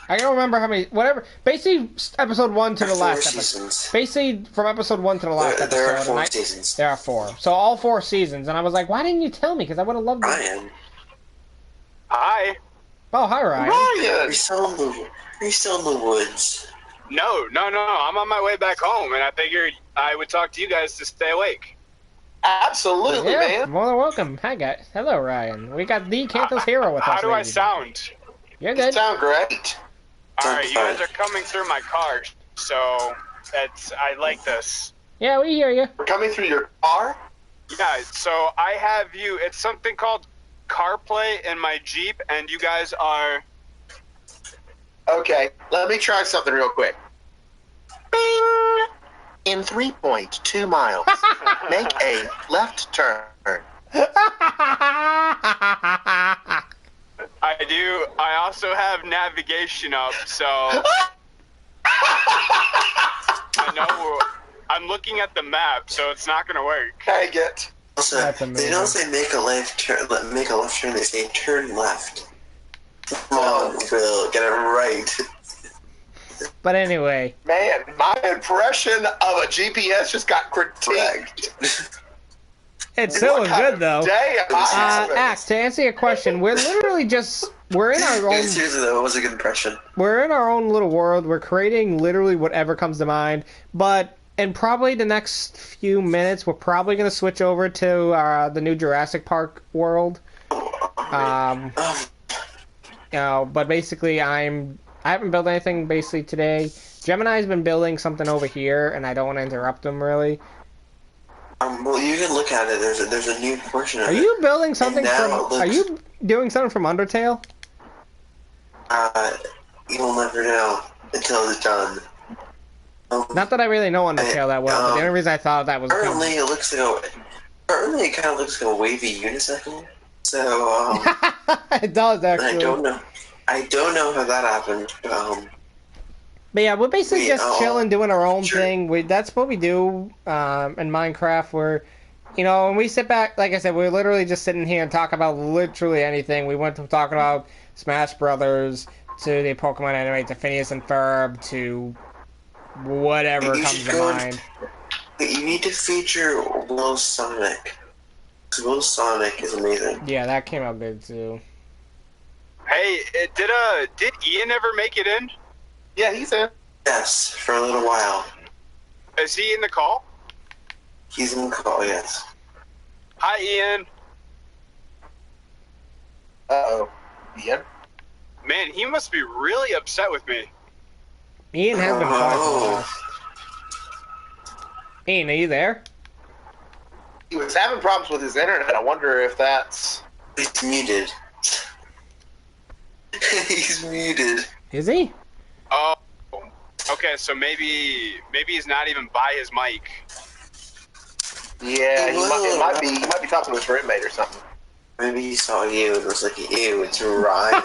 I don't remember how many. Whatever. Basically, episode 1 to the last episode. Basically, from episode 1 to the last episode. There are 4 seasons. There are 4. So all 4 seasons, and I was like, why didn't you tell me? Because I would have loved it. Ryan. Hi. Oh, hi, Ryan. Ryan. You're still in the woods. No. I'm on my way back home, and I figured I would talk to you guys to stay awake. Absolutely, Yeah, man. more than welcome. Hi, guys. Hello, Ryan. We got the Kantos Hero with us. How do I ladies. sound? You're You good. sound great. Alright, you guys are coming through my car, so I like this. Yeah, we hear you. We're coming through your car? Yeah, so I have you, it's something called CarPlay in my Jeep, and you guys are... Okay, let me try something real quick. Bing! In 3.2 miles, make a left turn. I also have navigation up, so... I know I'm looking at the map, so it's not gonna work. Dang it. Also, That's they amazing. don't say make a left turn. They say turn left. Come on, Will, get it right. But anyway, Man, my impression of a GPS just got critiqued. it still was good though. Day am I having? Axe, to answer your question, we're literally just we're in our own Seriously, though, it was a good impression. we're in our own little world. We're creating literally whatever comes to mind. But in probably the next few minutes, we're probably gonna switch over to the new Jurassic Park world. But basically, I haven't built anything basically today. Gemini's been building something over here, and I don't want to interrupt him really. Well, you can look at it. There's a new portion of it. Are you building something now from? it looks- Are you doing something from Undertale? You'll never know until it's done. Not that I really know Undertale that well, but the only reason I thought that was Currently, it kind of looks like a wavy unicycle. So, it does actually. I don't know how that happened. But yeah, we're basically just chilling, doing our own sure. thing. That's what we do in Minecraft. Where, when we sit back, like I said, we're literally just sitting here and talk about literally anything. We went from talking about Smash Brothers to the Pokemon anime to Phineas and Ferb to whatever comes to mind. You need to feature Will Sonic. Because Will Sonic is amazing. Yeah, that came out good too. Hey, did Ian ever make it in? Yeah, he's in. Yes, for a little while. Is he in the call? He's in the call, yes. Hi, Ian. Uh-oh. Ian? Man, he must be really upset with me. Ian has been quiet for a while. Ian, are you there? He was having problems with his internet. I wonder if that's... He's muted. He's muted. Is he? Oh, okay. So maybe he's not even by his mic. Yeah, he might be talking to his roommate or something. Maybe he saw you and was like, ew, it's Ryan.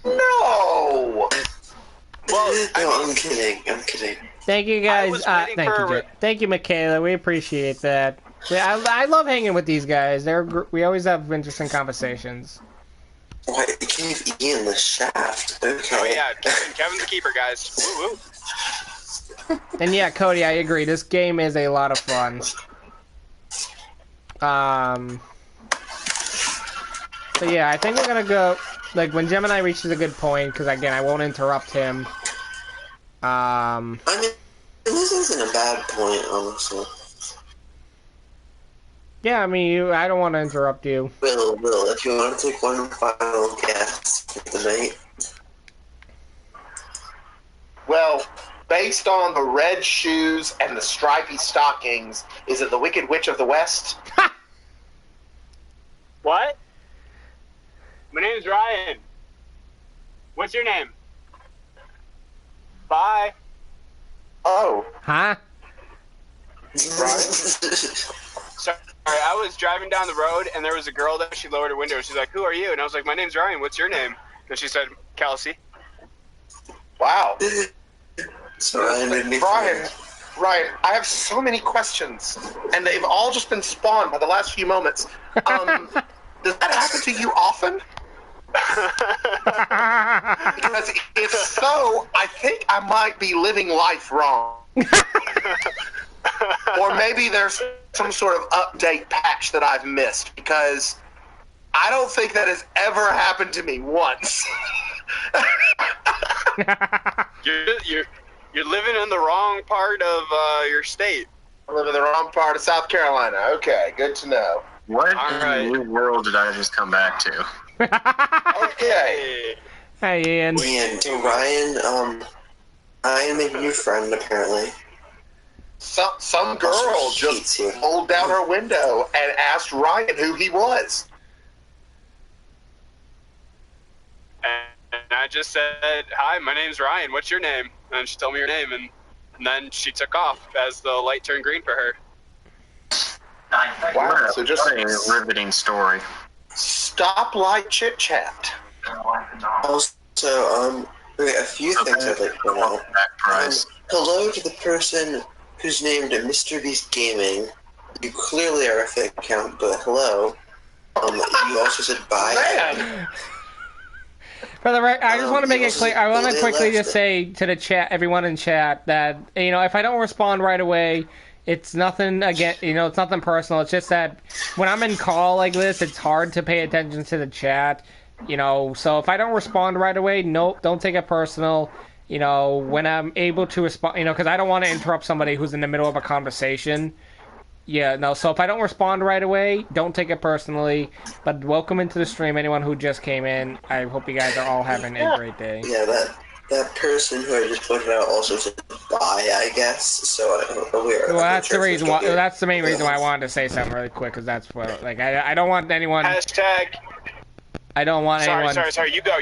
No! Well, I'm kidding. Thank you I guys. was waiting Thank for- you, thank you, Michaela. We appreciate that. Yeah, I love hanging with these guys. We always have interesting conversations. Why, it gave Ian the shaft. Okay. Oh yeah, Kevin's the keeper, guys. Woo woo. And yeah, Cody, I agree. This game is a lot of fun. So yeah, I think we're gonna go like when Gemini reaches a good point, because again, I won't interrupt him. I mean, this isn't a bad point, honestly. Yeah, I mean, I don't want to interrupt you. Will, if you want to take one final guess for the night. Well, based on the red shoes and the stripy stockings, is it the Wicked Witch of the West? What? My name's Ryan. What's your name? Bye. Oh, Huh? Sorry, I was driving down the road and there was a girl there. She lowered her window. She's like, "Who are you?" And I was like, "My name's Ryan. What's your name?" And she said, "Kelsey." wow. So Ryan made me Ryan, I have so many questions, and they've all just been spawned by the last few moments. Does that happen to you often? Because if so, I think I might be living life wrong. Or maybe there's some sort of update patch that I've missed, because I don't think that has ever happened to me once. You're living in the wrong part of your state. I live in the wrong part of South Carolina. Okay, good to know. What All in right. the new world did I just come back to? Okay. Hey, Ian. So Ryan, Ryan made a new friend, apparently. Some girl just rolled down her window and asked Ryan who he was. And I just said, "Hi, my name's Ryan. What's your name?" And she told me her name, and then she took off as the light turned green for her. Wow, so just What a riveting story. stoplight chit chat. Also, a few things I'd like to point out. Back price. Hello to the person who's named Mr. Beast Gaming. You clearly are a fake account, but hello. You also said bye. Man. For the record, I just want to make it clear. I want to quickly just left. say to the chat, everyone in chat, that if I don't respond right away, it's nothing again. It's nothing personal. It's just that when I'm in call like this, it's hard to pay attention to the chat. So if I don't respond right away, nope, don't take it personal. When I'm able to respond, because I don't want to interrupt somebody who's in the middle of a conversation. Yeah, no, so if I don't respond right away, don't take it personally. But welcome into the stream, anyone who just came in. I hope you guys are all having a great day. Yeah, that person who I just pointed out also said bye, I guess. So Well, that's the reason why. That's the main reason why I wanted to say something really quick, because that's what, I don't want anyone. Hashtag. I don't want anyone. Sorry. You go.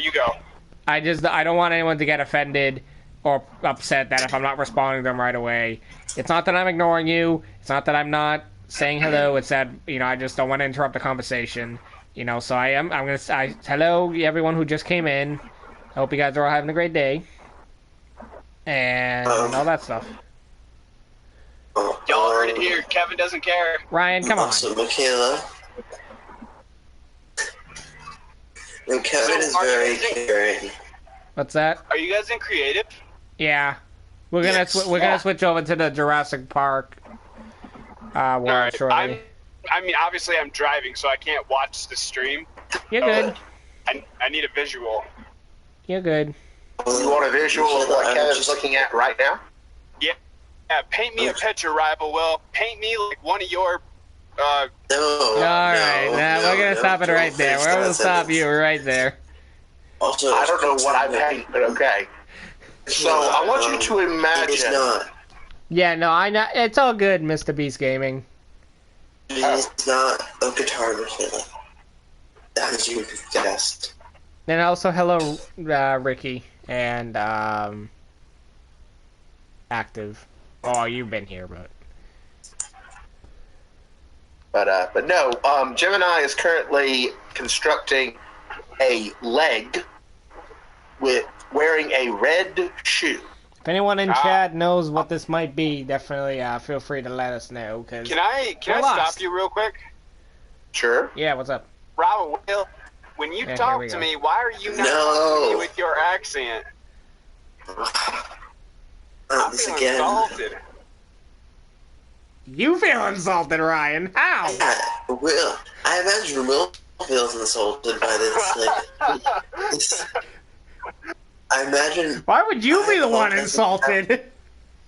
I don't want anyone to get offended or upset that if I'm not responding to them right away. It's not that I'm ignoring you. It's not that I'm not saying hello. It's that I just don't want to interrupt the conversation. So I'm gonna say hello everyone who just came in. I hope you guys are all having a great day. And all that stuff. Y'all heard it here. Kevin doesn't care. Ryan, come on. Also, Michaela. No, Kevin is very caring. What's that? Are you guys in creative? Yeah. We're gonna switch over to the Jurassic Park world Alright, shortly. Obviously I'm driving, so I can't watch the stream. You're good. I need a visual. You're good. You want a visual of what Kevin's looking at right now? Yeah, paint me a picture, Rival Will. Paint me like one of your, No. Alright, we're gonna stop it right there. We're gonna stop you right there. Also, I don't know what I'm painting, but okay. So I want you to It is imagine. not. Yeah, no, I know. It's all good, Mr. Beast Gaming. It is not a guitar, Michaela. That is you guessed. And also, hello, Ricky and Active. Oh, you've been here, but But no, Gemini is currently constructing a leg with wearing a red shoe. if anyone in chat knows what this might be, definitely feel free to let us know. Cause Can I lost. stop you real quick? Sure. Yeah, what's up? Rival Will, when you Yeah, here talk we to go. me, why are you not No. talking to me with your accent? Not I'm this feeling again. insulted. You feel insulted, Ryan? How? Will. I imagine Will feels insulted by this. I imagine. Why would you be the one insulted?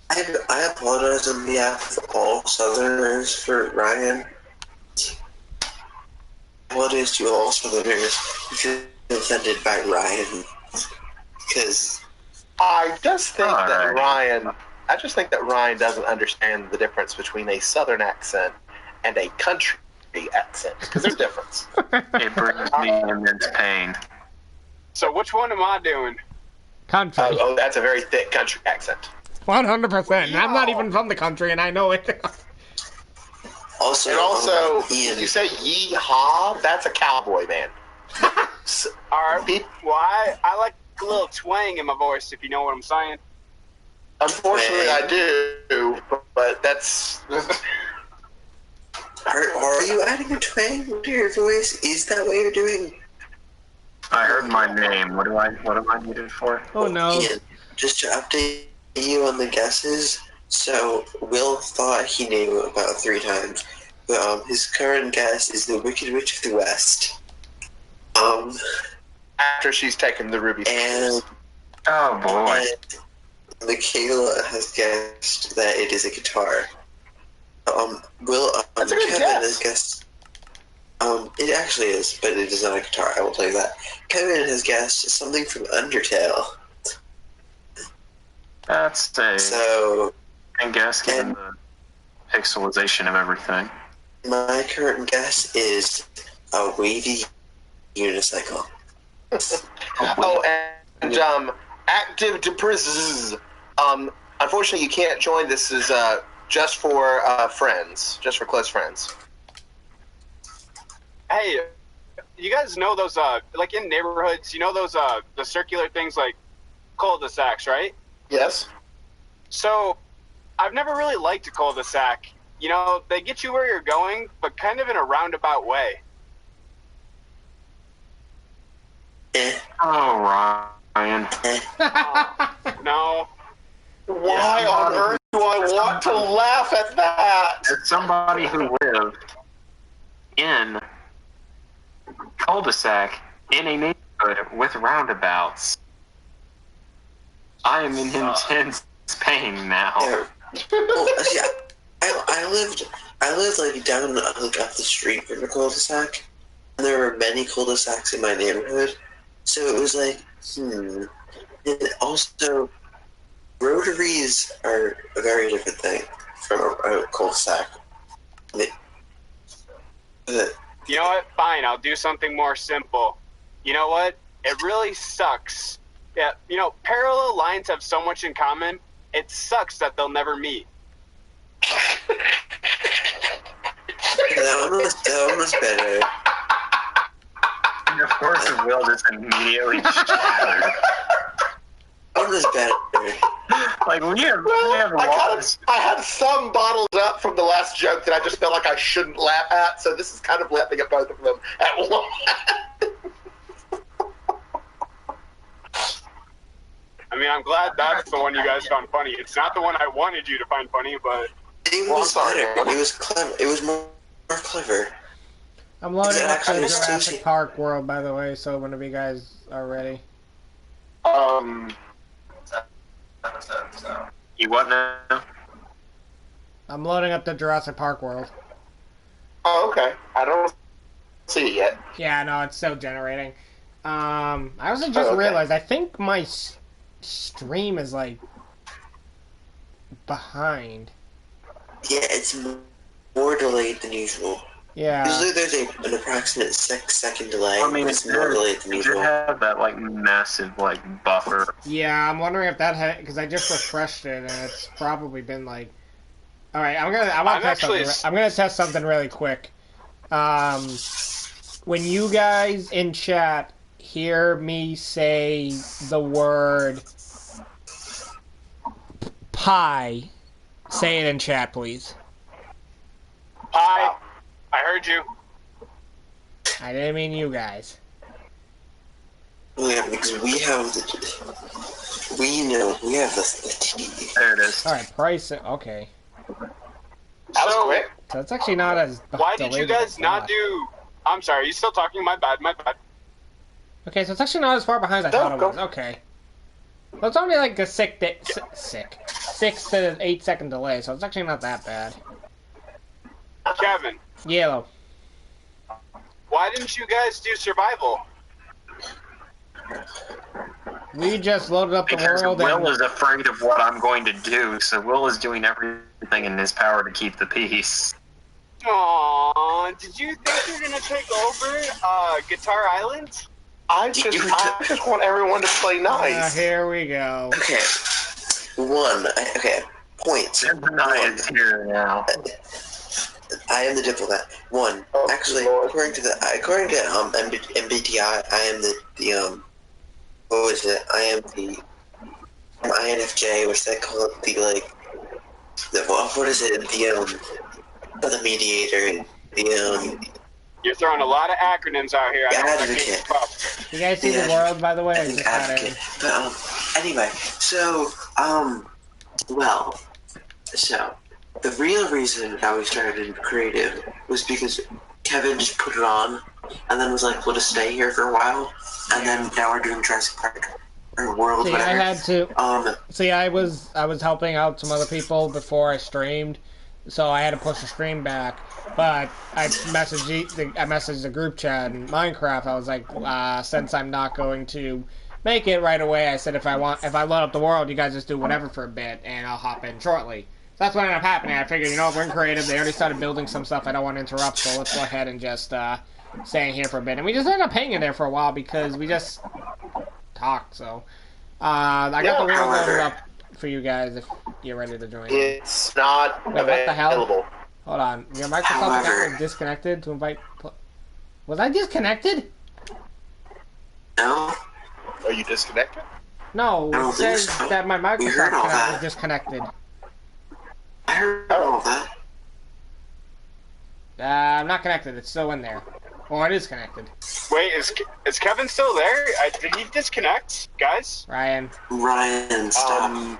I apologize on behalf of all Southerners for Ryan. Apologies to all Southerners who feel offended by Ryan. Because I just think that Ryan doesn't understand the difference between a Southern accent and a country accent, because there's a difference. It brings me immense pain. So which one am I doing? Country. Oh, that's a very thick country accent. 100%. And I'm not even from the country, and I know it. also, And also, Ian, you say yee-haw, that's a cowboy man. So, Alright, well, I like a little twang in my voice, if you know what I'm saying. unfortunately, I do, but that's... are you adding a twang to your voice? Is that what you're doing? I heard my name. What am I needed for? Oh, no. Ian, just to update you on the guesses, so Will thought he knew about 3 times, but his current guess is the Wicked Witch of the West. After she's taken the ruby. And, Oh boy. and Michaela has guessed that it is a guitar. Will, That's a good Kevin guess. has guessed. It actually is, but it is not a guitar. I will tell you that. Kevin has guessed something from Undertale. That's a So I guess given the pixelization of everything. my current guess is a wavy unicycle. Oh, and active depress. Unfortunately, you can't join. This is just for friends, just for close friends. Hey, you guys know those, like in neighborhoods, you know those, the circular things like cul-de-sacs, right? Yes. So, I've never really liked a cul-de-sac, you know, they get you where you're going, but kind of in a roundabout way. Oh, Ryan. No. Why on earth do I want to laugh at that? As somebody who lived in cul-de-sac in a neighborhood with roundabouts, I am in intense pain now. Yeah. Well, see, I lived like down like up the street from the cul-de-sac, and there were many cul-de-sacs in my neighborhood, so it was like, And also, rotaries are a very different thing from a cul-de-sac. You know what? Fine, I'll do something more simple. You know what? It really sucks. Yeah, you know, parallel lines have so much in common. It sucks that they'll never meet. That one was better. And of course, the will just immediately shattered. That one was better. Like, we have lost. I had some bottled up from the last joke that I just felt like I shouldn't laugh at, so this is kind of laughing at both of them at once. I mean, I'm glad that's the one you guys found funny. It's not the one I wanted you to find funny, but... It was better. It was clever. It was more clever. I'm loading up the It was Jurassic too- Park world, by the way, so whenever you guys are ready. You what now? I'm loading up the Jurassic Park world. Oh, okay. I don't see it yet. Yeah, no, it's still generating. I also just okay. realized, I think my stream is, like, behind. Yeah, it's more delayed than usual. Yeah. Usually there's an approximate 6-second delay. I mean, it's more delayed than it usual. have that, like, massive, like, buffer. Yeah, I'm wondering if that had, because I just refreshed it, and it's probably been, like... Alright, I'm gonna test something really quick. When you guys in chat hear me say the word pie, say it in chat, please. Hi, I heard you. I didn't mean you guys. Yeah, because we have the... We have the T. There it is. Alright, price it. Okay. That was So- quick. So it's actually not as Why did you delayed as I guys not thought. do... I'm sorry, you still talking? My bad, my bad. Okay, so it's actually not as far behind as I thought it was. Okay. Well, it's only like a 6 to 8 second delay, so it's actually not that bad. Kevin, Yellow. why didn't you guys do survival? We just loaded up the Because world Will and... is afraid of what I'm going to do, so Will is doing everything in his power to keep the peace. Aww, did you think you were gonna take over Guitar Island? I just want everyone to play nice. Here we go. Okay. Points. Gemini is here now. I am the diplomat. One. Oh, Actually, Lord. according to MBTI, I am the what was it? I am the INFJ, which they call it what is it? The mediator. You're throwing a lot of acronyms out here. I don't think Advocate. it's tough. You guys see Yeah, the world, by the way? I I think just got advocate. it. But anyway, so the real reason that we started in creative was because Kevin just put it on and then was like, "Let us stay here for a while," and then now we're doing Jurassic Park or World, See, I whatever. had to... See, I was helping out some other people before I streamed, so I had to push the stream back. But I messaged the group chat in Minecraft. I was like, since I'm not going to make it right away, I said if I load up the world, you guys just do whatever for a bit, and I'll hop in shortly. So that's what ended up happening. I figured, we're in creative. They already started building some stuff I don't want to interrupt, so let's go ahead and just stay in here for a bit. And we just ended up hanging there for a while because we just talked. So I got the world loaded up for you guys if you're ready to join. It's not Wait, what the hell? available. Hold on. Your Microsoft account However- was disconnected to invite... Was I disconnected? No, Are you disconnected? No, I it don't think says so. that my We Microsoft heard all account that. was disconnected. I heard all that. I'm not connected. It's still in there. Well, it is connected. Wait, is Kevin still there? Did he disconnect, guys? Ryan. Ryan, stop.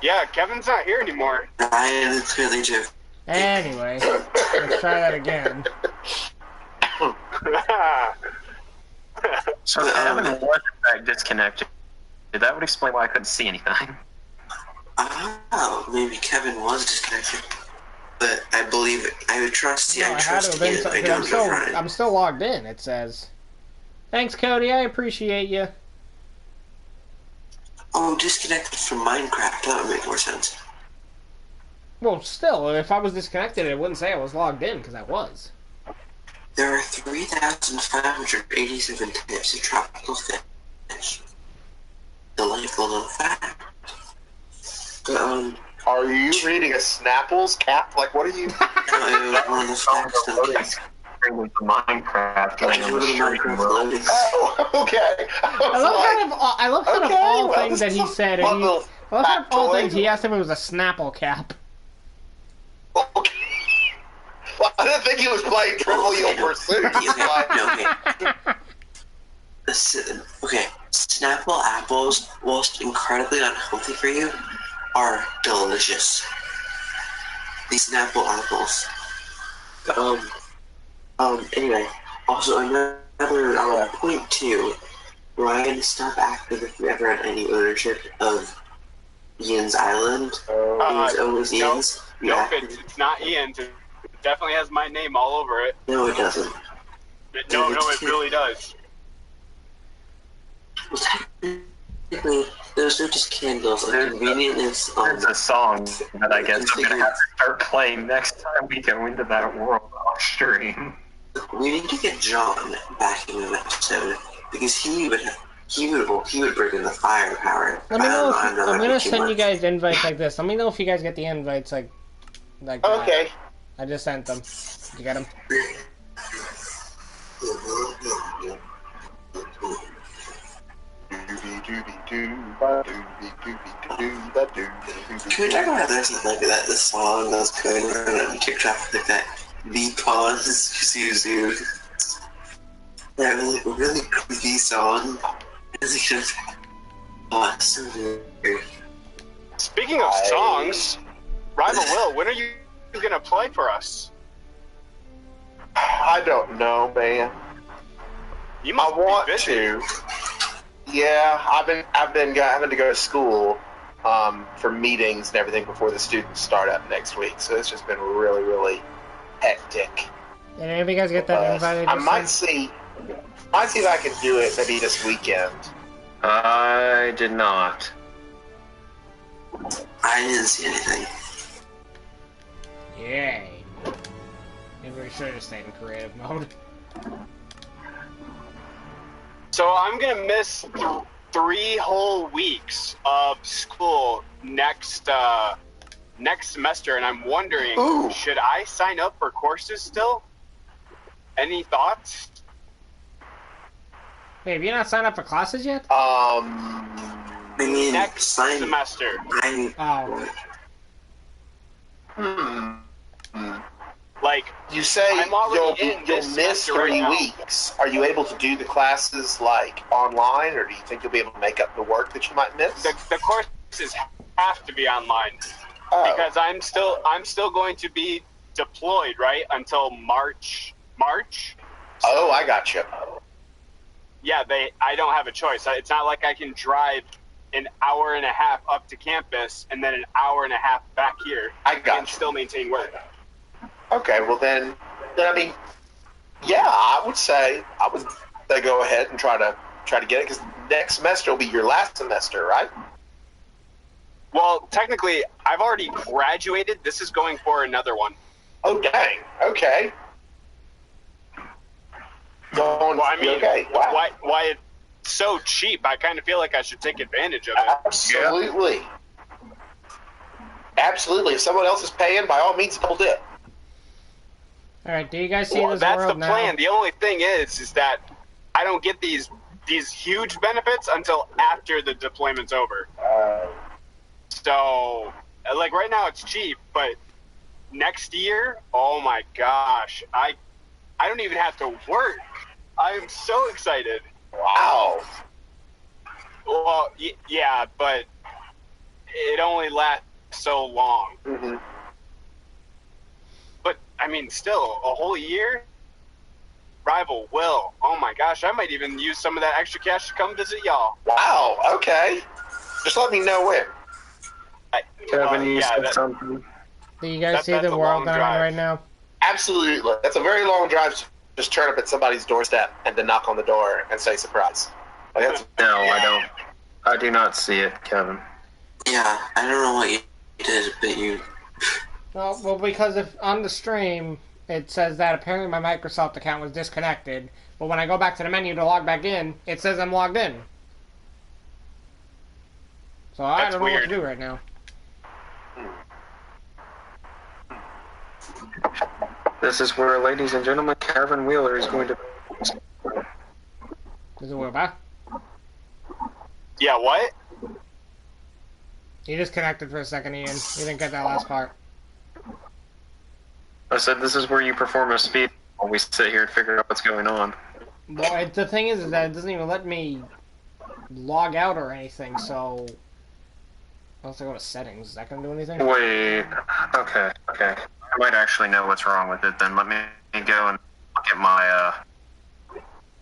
Yeah, Kevin's not here anymore. Ryan, it's really true. Anyway, let's try that again. So Kevin was in fact disconnected. That would explain why I couldn't see anything. Oh, maybe Kevin was disconnected. But I believe it. I would trust you. No, I trust you. I don't know Ryan. I'm still logged in, it says. Thanks, Cody. I appreciate you. Oh, disconnected from Minecraft. That would make more sense. Well, still, if I was disconnected, it wouldn't say I was logged in, because I was. There are 3,587 types of tropical fish. Delightful little fact. But, Are you reading a Snapple's cap? Like, what are you? no, it was one of the facts that With Minecraft, Minecraft loading. Oh, okay. I love kind of all things that he said. I love kind of all things he asked if it was a Snapple cap. Okay. Well, I didn't think he was playing Trivial Pursuit. Okay, Snapple apples, whilst incredibly unhealthy for you, are delicious. These Snapple apples. Anyway, also another point too. Ryan, stop acting if you ever had any ownership of Ian's Island. It was Ian's. Nope, it's not Ian's. It definitely has my name all over it. No, it doesn't. No, it really does. Well, technically, those are just candles. Like, convenience. There's a song that I guess I'm going to have to start playing next time we go into that world off stream. We need to get John back in an episode because he would bring in the firepower. Let me know I'm gonna send you guys invites like this. Let me know if you guys get the invites like that. Okay. I just sent them. You got them? Can we talk about this? Like that, the song that's going around on TikTok, like that. The pause, Suzu. That really creepy song. Oh, it's so weird. Speaking of songs, Rival Will, when are you gonna play for us? I don't know, man. You must I want be busy. to. Yeah, I've been having to go to school for meetings and everything before the students start up next week. So it's just been really, really hectic. Did any of you guys get that invite? I might see if I can do it maybe this weekend. I did not. I didn't see anything. Yay. Maybe we should have stayed in creative mode. So I'm gonna miss 3 whole weeks of school next semester, and I'm wondering, should I sign up for courses still? Any thoughts? Hey, have you not signed up for classes yet? I mean, Next semester. Like, You say I'm already in you'll this miss semester right 3 now. weeks. Are you able to do the classes like online, or do you think you'll be able to make up the work that you might miss? the courses have to be online because I'm still going to be deployed, right, until March. Oh, I got you. Yeah, I don't have a choice. It's not like I can drive an hour and a half up to campus and then an hour and a half back here and still maintain work. Okay, well then I mean, yeah, I would say go ahead and try to get it, because next semester will be your last semester, right? Well, technically, I've already graduated. This is going for another one. Oh, dang. Okay. Well, I mean, okay. Wow. why it's so cheap? I kind of feel like I should take advantage of it. Absolutely. Yeah. Absolutely. If someone else is paying, by all means, double dip. Alright, do you guys see this that's world the now? plan. The only thing is that I don't get these huge benefits until after the deployment's over. So, like, right now it's cheap, but next year, oh my gosh, I don't even have to work. I am so excited. Wow. Well, yeah, but it only lasts so long. Mm-hmm. But I mean, still a whole year. Rival will. Oh my gosh, I might even use some of that extra cash to come visit y'all. Wow. Okay. Just let me know when. Kevin, you yeah, said something. Do you guys That's see the a world long that I'm in drive. right now? Absolutely. That's a very long drive to just turn up at somebody's doorstep and to knock on the door and say surprise. Like, that's, No, I don't. I do not see it, Kevin. Yeah, I don't know what you did, but you. Well, because if on the stream it says that apparently my Microsoft account was disconnected, but when I go back to the menu to log back in, it says I'm logged in. So I That's don't know what weird. to do right now. This is where, ladies and gentlemen, Kevin Wheeler is going to. Is it where back? Yeah, what? You disconnected for a second, Ian. You didn't get that last part. I said this is where you perform a speed while we sit here and figure out what's going on. Well, the thing is that it doesn't even let me log out or anything, so... I'll have to go to settings. Is that going to do anything? Wait. Okay. I might actually know what's wrong with it then. Let me go and look at my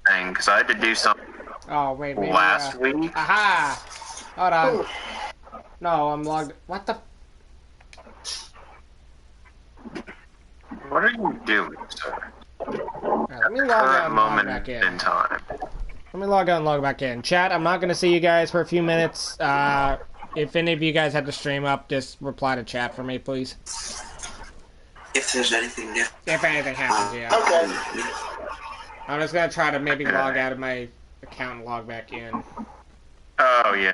thing, because I had to do something Oh, wait, maybe... last week. Aha! Hold on. No, I'm logged... What the... What are you doing, sir? Alright, let me log out Current and log moment back in. in time. Let me log out and log back in. Chat, I'm not going to see you guys for a few minutes. If any of you guys have the stream up, just reply to chat for me, please. If there's anything new. If anything happens, yeah. okay. I'm just going to try to maybe log out of my account and log back in. Oh, yeah.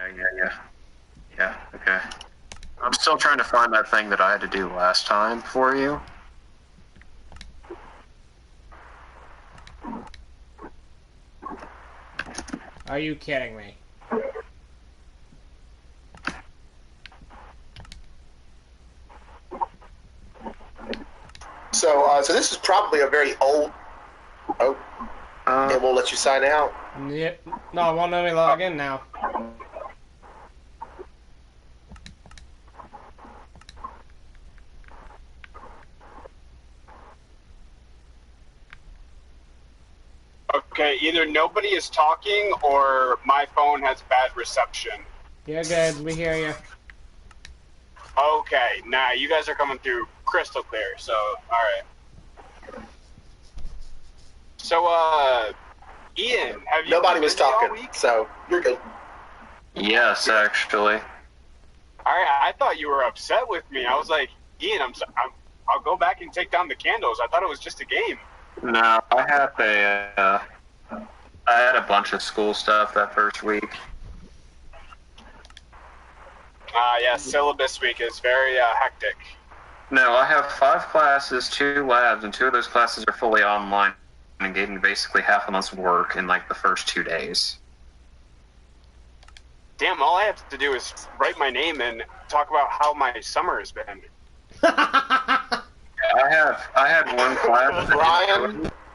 Yeah, okay. I'm still trying to find that thing that I had to do last time for you. Are you kidding me? So this is probably a very old... Oh, it won't let you sign out. Yep. No, it won't let me log in now. Okay, either nobody is talking or my phone has bad reception. You're good. We hear you. Okay, nah, you guys are coming through crystal clear, so, alright. So, Ian, have you... Nobody been was busy all talking, week? so you're good. Yes, actually. Alright, I thought you were upset with me. I was like, Ian, I'll go back and take down the candles. I thought it was just a game. No, I had a bunch of school stuff that first week. Yeah, syllabus week is very hectic. No, I have 5 classes, 2 labs, and 2 of those classes are fully online and gave me basically half a month's work in like the first 2 days. Damn, all I have to do is write my name and talk about how my summer has been. I had one class.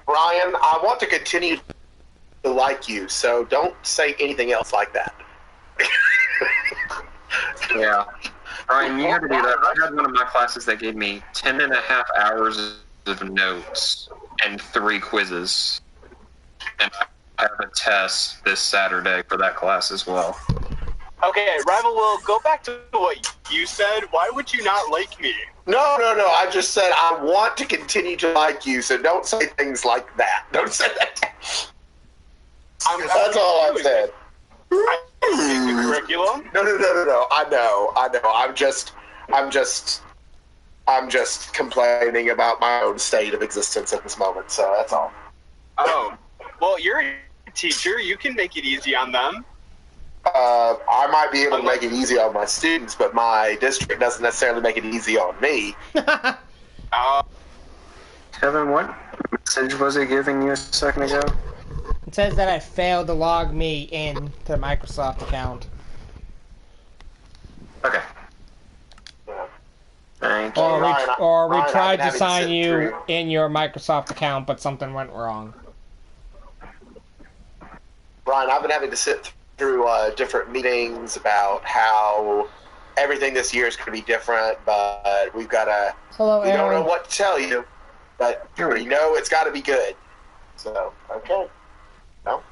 Brian, I want to continue to like you, so don't say anything else like that. Yeah. Brian, you had to do that. I had one of my classes that gave me 10.5 hours of notes and 3 quizzes. And I have a test this Saturday for that class as well. Okay, Rival Will, go back to what you said. Why would you not like me? No. I just said I want to continue to like you, so don't say things like that. Don't say that. That's all I said. I the curriculum. No. I know. I'm just complaining about my own state of existence at this moment. So that's all. Oh, well, you're a teacher. You can make it easy on them. I might be able to make it easy on my students, but my district doesn't necessarily make it easy on me. Kevin, what message was it giving you a second ago? It says that I failed to log me in to the Microsoft account. Okay. Thank And Or we Ryan, I've tried been to having sign sit you through- in your Microsoft account, but something went wrong. Ryan, I've been having to sit through different meetings about how everything this year is going to be different, but we've got to. Hello, We don't know Aaron. what to tell you, but we know it's got to be good. So, okay. No?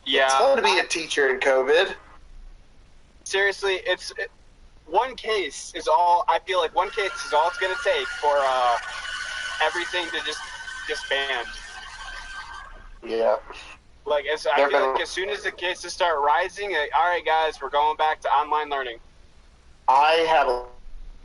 Yeah. It's fun to be a teacher in COVID. Seriously, one case is all. I feel like one case is all it's going to take for everything to just disband. Yeah. Like, I feel like as soon as the cases start rising, like, all right, guys, we're going back to online learning. I have a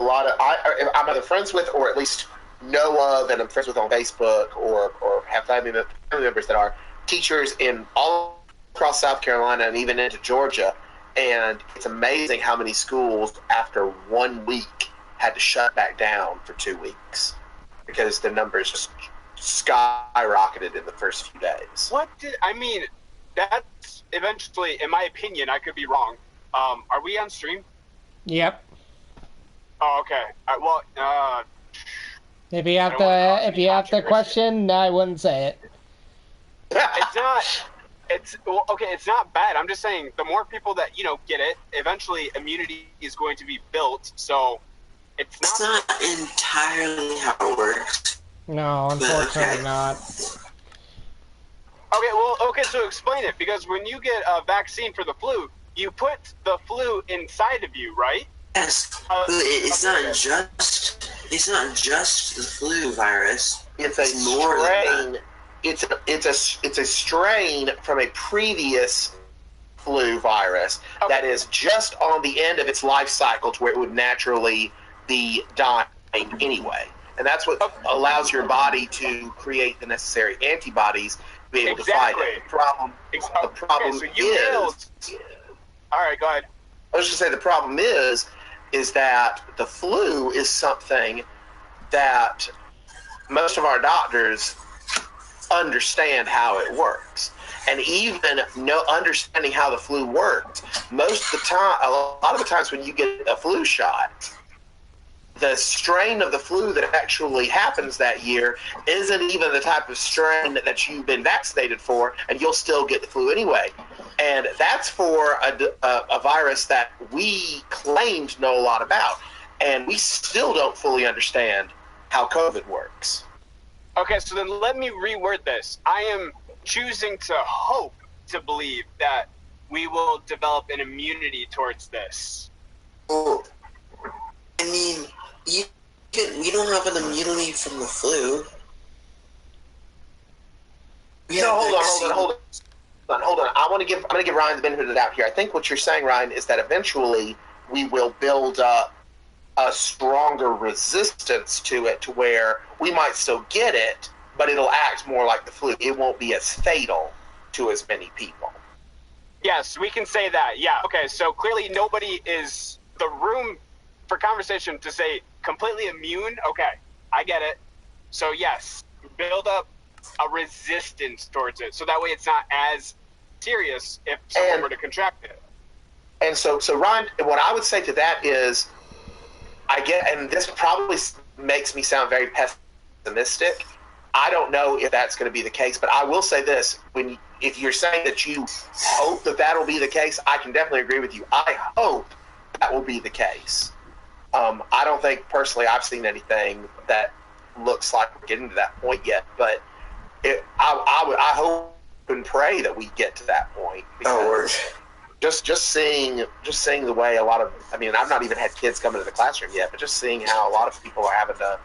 lot of. I'm either friends with, or at least know of, and I'm friends with on Facebook, or have family members that are teachers in all across South Carolina and even into Georgia. And it's amazing how many schools, after 1 week, had to shut back down for 2 weeks because the numbers just skyrocketed in the first few days. That's eventually, in my opinion, I could be wrong. Are we on stream? Yep. Oh, okay. If you have the question, I wouldn't say it. It's not. It's not bad. I'm just saying, the more people that get it, eventually immunity is going to be built. So it's not entirely how it works. No, unfortunately Okay. not. Okay. So explain it, because when you get a vaccine for the flu, you put the flu inside of you, right? Yes, but it's not just the flu virus. It's a strain. It's a strain from a previous flu virus that is just on the end of its life cycle to where it would naturally be dying anyway. And that's what allows your body to create the necessary antibodies to be able to fight it. The problem is... All right, go ahead. I was just going to say the problem is that the flu is something that most of our doctors understand how it works. And even understanding how the flu works, a lot of the times when you get a flu shot, the strain of the flu that actually happens that year isn't even the type of strain that you've been vaccinated for, and you'll still get the flu anyway. And that's for a virus that we claim to know a lot about, and we still don't fully understand how COVID works. Okay, so then let me reword this. I am choosing to hope to believe that we will develop an immunity towards this. Well, I mean, we don't have an immunity from the flu. Hold on. I'm going to give Ryan the benefit of the doubt here. I think what you're saying, Ryan, is that eventually we will build up a stronger resistance to it, to where we might still get it, but it'll act more like the flu. It won't be as fatal to as many people. Yes, we can say that. Yeah. Okay, so clearly nobody is the room for conversation to say completely immune. Okay, I get it. So yes, build up a resistance towards it, so that way it's not as serious if someone were to contract it. And so Ryan, what I would say to that is, and this probably makes me sound very pessimistic. I don't know if that's going to be the case, but I will say this: if you're saying that you hope that that'll be the case, I can definitely agree with you. I hope that will be the case. I don't think personally I've seen anything that looks like we're getting to that point yet, but I hope and pray that we get to that point. Just seeing the way a lot of, I've not even had kids come into the classroom yet, but just seeing how a lot of people are having to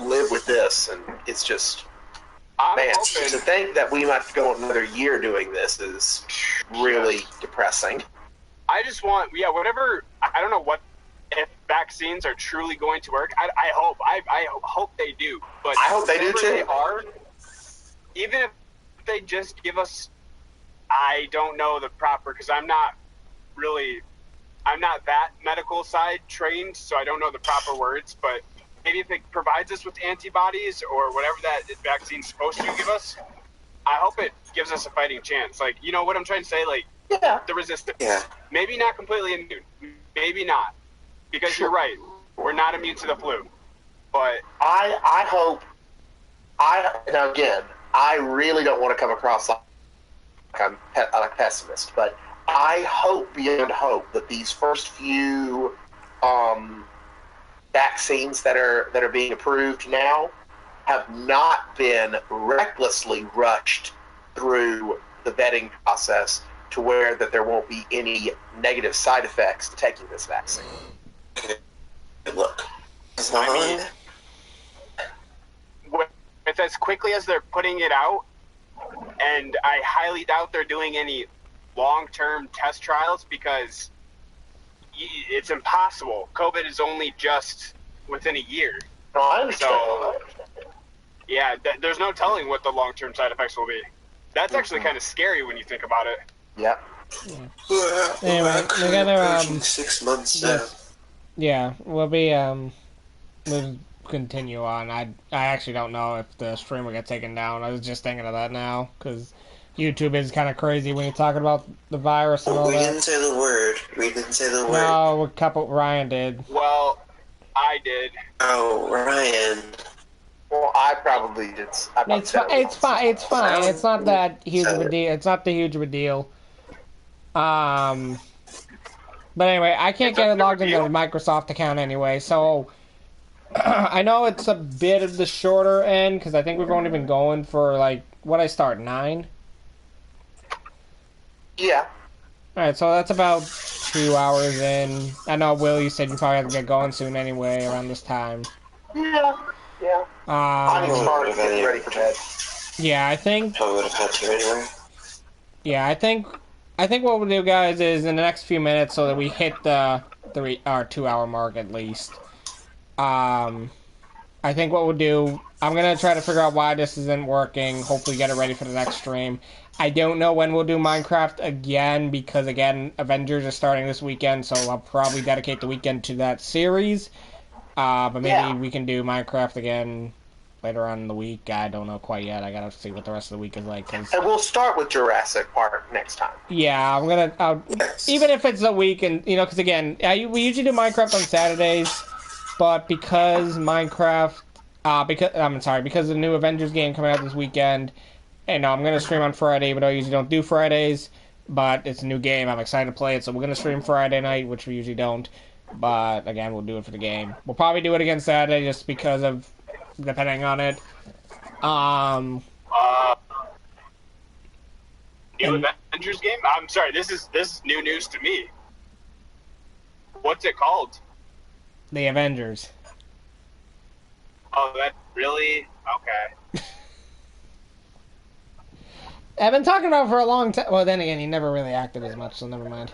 live with this, and it's just, to think that we might go another year doing this is really depressing. I just want, whatever, I don't know if vaccines are truly going to work. I hope they do. But I hope they do too. They are, even if they just give us, I don't know the proper, because I'm not that medical side trained, so I don't know the proper words, but maybe if it provides us with antibodies or whatever that vaccine's supposed to give us, I hope it gives us a fighting chance. Like, you know what I'm trying to say? Like, the resistance. Yeah. Maybe not completely immune. Maybe not. Because you're right. We're not immune to the flu, but I hope. Now again, I really don't want to come across like I'm a pessimist, but I hope beyond hope that these first few vaccines that are being approved now have not been recklessly rushed through the vetting process to where that there won't be any negative side effects to taking this vaccine. Look, I mean, with as quickly as they're putting it out, and I highly doubt they're doing any long-term test trials because it's impossible. COVID is only just within a year. No, I understand. So, yeah, there's no telling what the long-term side effects will be. That's actually kind of scary when you think about it. Yep. Anyway, we gotta 6 months now. yeah, we'll continue on. I actually don't know if the stream will get taken down. I was just thinking of that now because YouTube is kind of crazy when you're talking about the virus and all We that. didn't say the word. We didn't say the word. No, Ryan did. Well, I did. Oh, Ryan. Well, I probably did. It's fine. It's fine. It's not that huge of a deal. It's not that huge of a deal. But anyway, I can't get logged into the Microsoft account anyway, so I know it's a bit of the shorter end because I think we've only been going for like what I start 9. Yeah. All right, so that's about 2 hours in. I know, Will, you said you probably have to get going soon anyway around this time. Yeah. Yeah. I'm starting to get ready for bed. Yeah, I think. Probably would have had to anyway. Yeah, I think what we'll do, guys, is in the next few minutes, so that we hit the 2 hour mark at least. I think what we'll do, I'm gonna try to figure out why this isn't working. Hopefully, get it ready for the next stream. I don't know when we'll do Minecraft again because again, Avengers is starting this weekend, so I'll probably dedicate the weekend to that series. But maybe we can do Minecraft again later on in the week. I don't know quite yet. I gotta see what the rest of the week is like. And we'll start with Jurassic Park next time. Yeah, I'm gonna. Even if it's a week, and because again, we usually do Minecraft on Saturdays, but because because the new Avengers game coming out this weekend, and I'm gonna stream on Friday, but I usually don't do Fridays. But it's a new game. I'm excited to play it, so we're gonna stream Friday night, which we usually don't. But again, we'll do it for the game. We'll probably do it again Saturday just because of depending on it. New Avengers game? I'm sorry, this is new news to me. What's it called? The Avengers. Oh, that really? Okay. I've been talking about it for a long time. Well, then again, he never really acted as much, so never mind.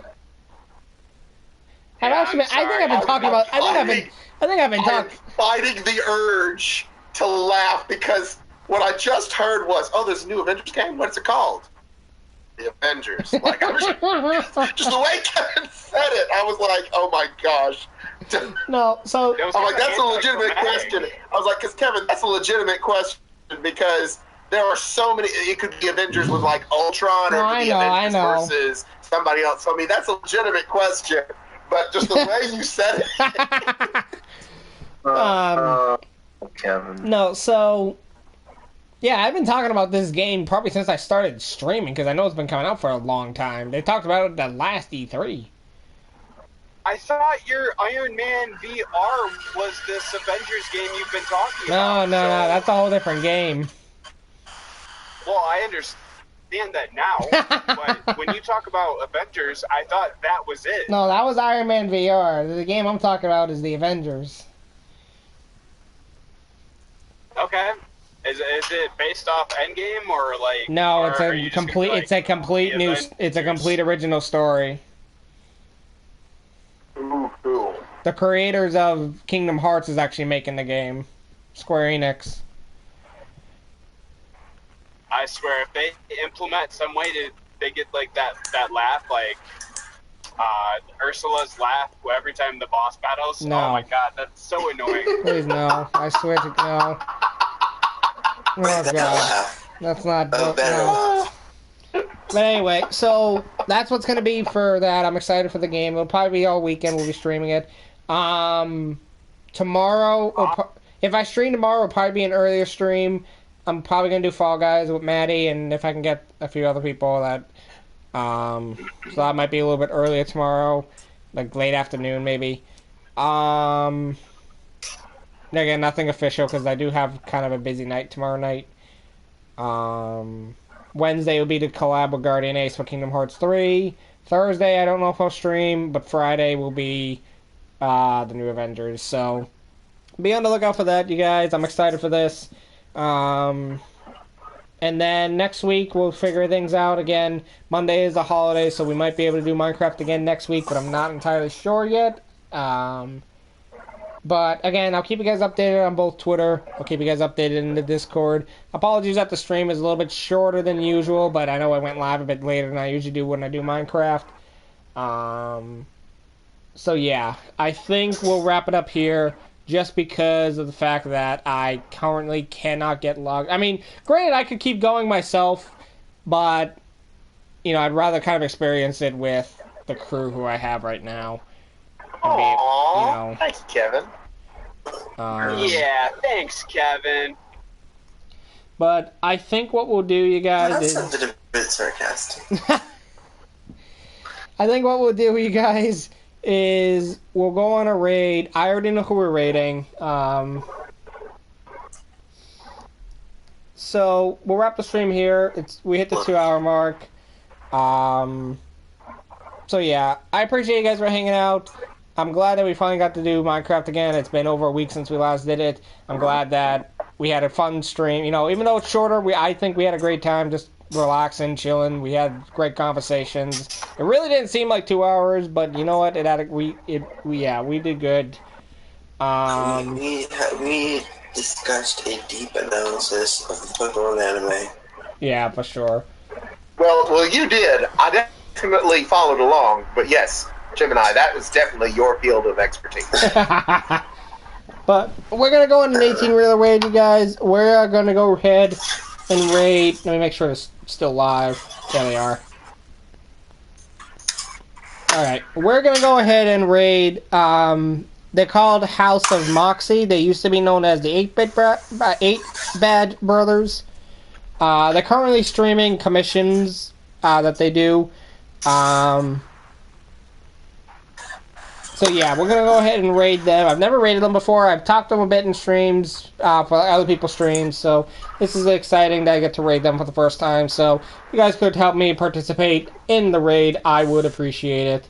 I think I've been talking. I'm fighting the urge to laugh because what I just heard was, "Oh, there's a new Avengers game. What's it called?" The Avengers. Like I'm just the way Kevin said it, I was like, "Oh my gosh." No, so I'm like, "That's a legitimate question." I was like, "Cause Kevin, that's a legitimate question because there are so many. It could be Avengers with like Ultron, or it could be Avengers versus somebody else. So I mean, that's a legitimate question." But just the way you said it. Kevin. No, so yeah, I've been talking about this game probably since I started streaming because I know it's been coming out for a long time. They talked about it at the last E3. I thought your Iron Man VR was this Avengers game you've been talking about. No, that's a whole different game. Well, I understand that now, but when you talk about Avengers, I thought that was it. No, that was Iron Man VR. The game I'm talking about is the Avengers. Okay. Is it based off Endgame or like? No, it's or a complete. It's a complete new. It's a complete original story. Ooh, cool. The creators of Kingdom Hearts is actually making the game. Square Enix. I swear, if they implement some way to they get like that laugh, like Ursula's laugh every time the boss battles. No. Oh my god, that's so annoying. Please no. I swear to no. Oh god. That's not no. But anyway, so that's what's gonna be for that. I'm excited for the game. It'll probably be all weekend. We'll be streaming it. tomorrow, if I stream tomorrow, it'll probably be an earlier stream. I'm probably gonna do Fall Guys with Maddie, and if I can get a few other people that, so that might be a little bit earlier tomorrow, like late afternoon maybe. Again, nothing official because I do have kind of a busy night tomorrow night. Wednesday will be the collab with Guardian Ace for Kingdom Hearts 3. Thursday, I don't know if I'll stream, but Friday will be the new Avengers. So be on the lookout for that, you guys. I'm excited for this. And then next week we'll figure things out again. Monday is a holiday, so we might be able to do Minecraft again next week, but I'm not entirely sure yet. But again, I'll keep you guys updated on both Twitter. I'll keep you guys updated in the Discord. Apologies that the stream is a little bit shorter than usual, but I know I went live a bit later than I usually do when I do Minecraft. So yeah, I think we'll wrap it up here just because of the fact that I currently cannot get logged. I mean, granted, I could keep going myself, but, you know, I'd rather kind of experience it with the crew who I have right now. Aww, you know, thanks, Kevin. Yeah, thanks, Kevin. But I think what we'll do, you guys, That is... sounded a bit sarcastic. I think what we'll do, you guys, is we'll go on a raid. I already know who we're raiding. So we'll wrap the stream here. We hit the 2-hour mark. So yeah, I appreciate you guys for hanging out. I'm glad that we finally got to do Minecraft again. It's been over a week since we last did it. I'm glad that we had a fun stream. You know, even though it's shorter, I think we had a great time just relaxing, chilling. We had great conversations. It really didn't seem like 2 hours, but you know what? We did good. We discussed a deep analysis of the Pokemon anime. Yeah, for sure. Well, you did. I definitely followed along, but yes, Gemini, that was definitely your field of expertise. But we're going to go on an 18-reeler raid, you guys. We're going to go ahead and raid. Let me make sure it's still live. There they are. Alright, we're going to go ahead and raid. They're called House of Moxie. They used to be known as the 8-Bad Brothers. They're currently streaming commissions that they do. So yeah, we're going to go ahead and raid them. I've never raided them before. I've talked to them a bit in streams for other people's streams. So this is exciting that I get to raid them for the first time. So if you guys could help me participate in the raid, I would appreciate it.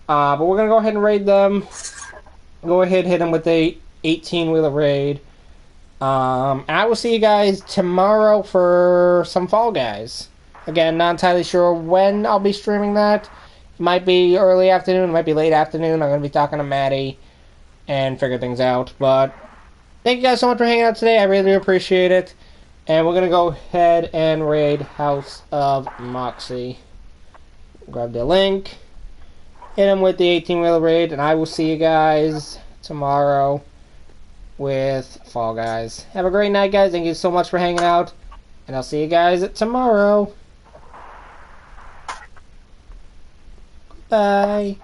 But we're going to go ahead and raid them. Go ahead and hit them with a 18-wheeler raid. And I will see you guys tomorrow for some Fall Guys. Again, not entirely sure when I'll be streaming that. It might be early afternoon, it might be late afternoon. I'm going to be talking to Maddie and figure things out. But thank you guys so much for hanging out today. I really do appreciate it. And we're going to go ahead and raid House of Moxie. Grab the link. Hit them with the 18-wheeler raid. And I will see you guys tomorrow with Fall Guys. Have a great night, guys. Thank you so much for hanging out. And I'll see you guys tomorrow. Bye.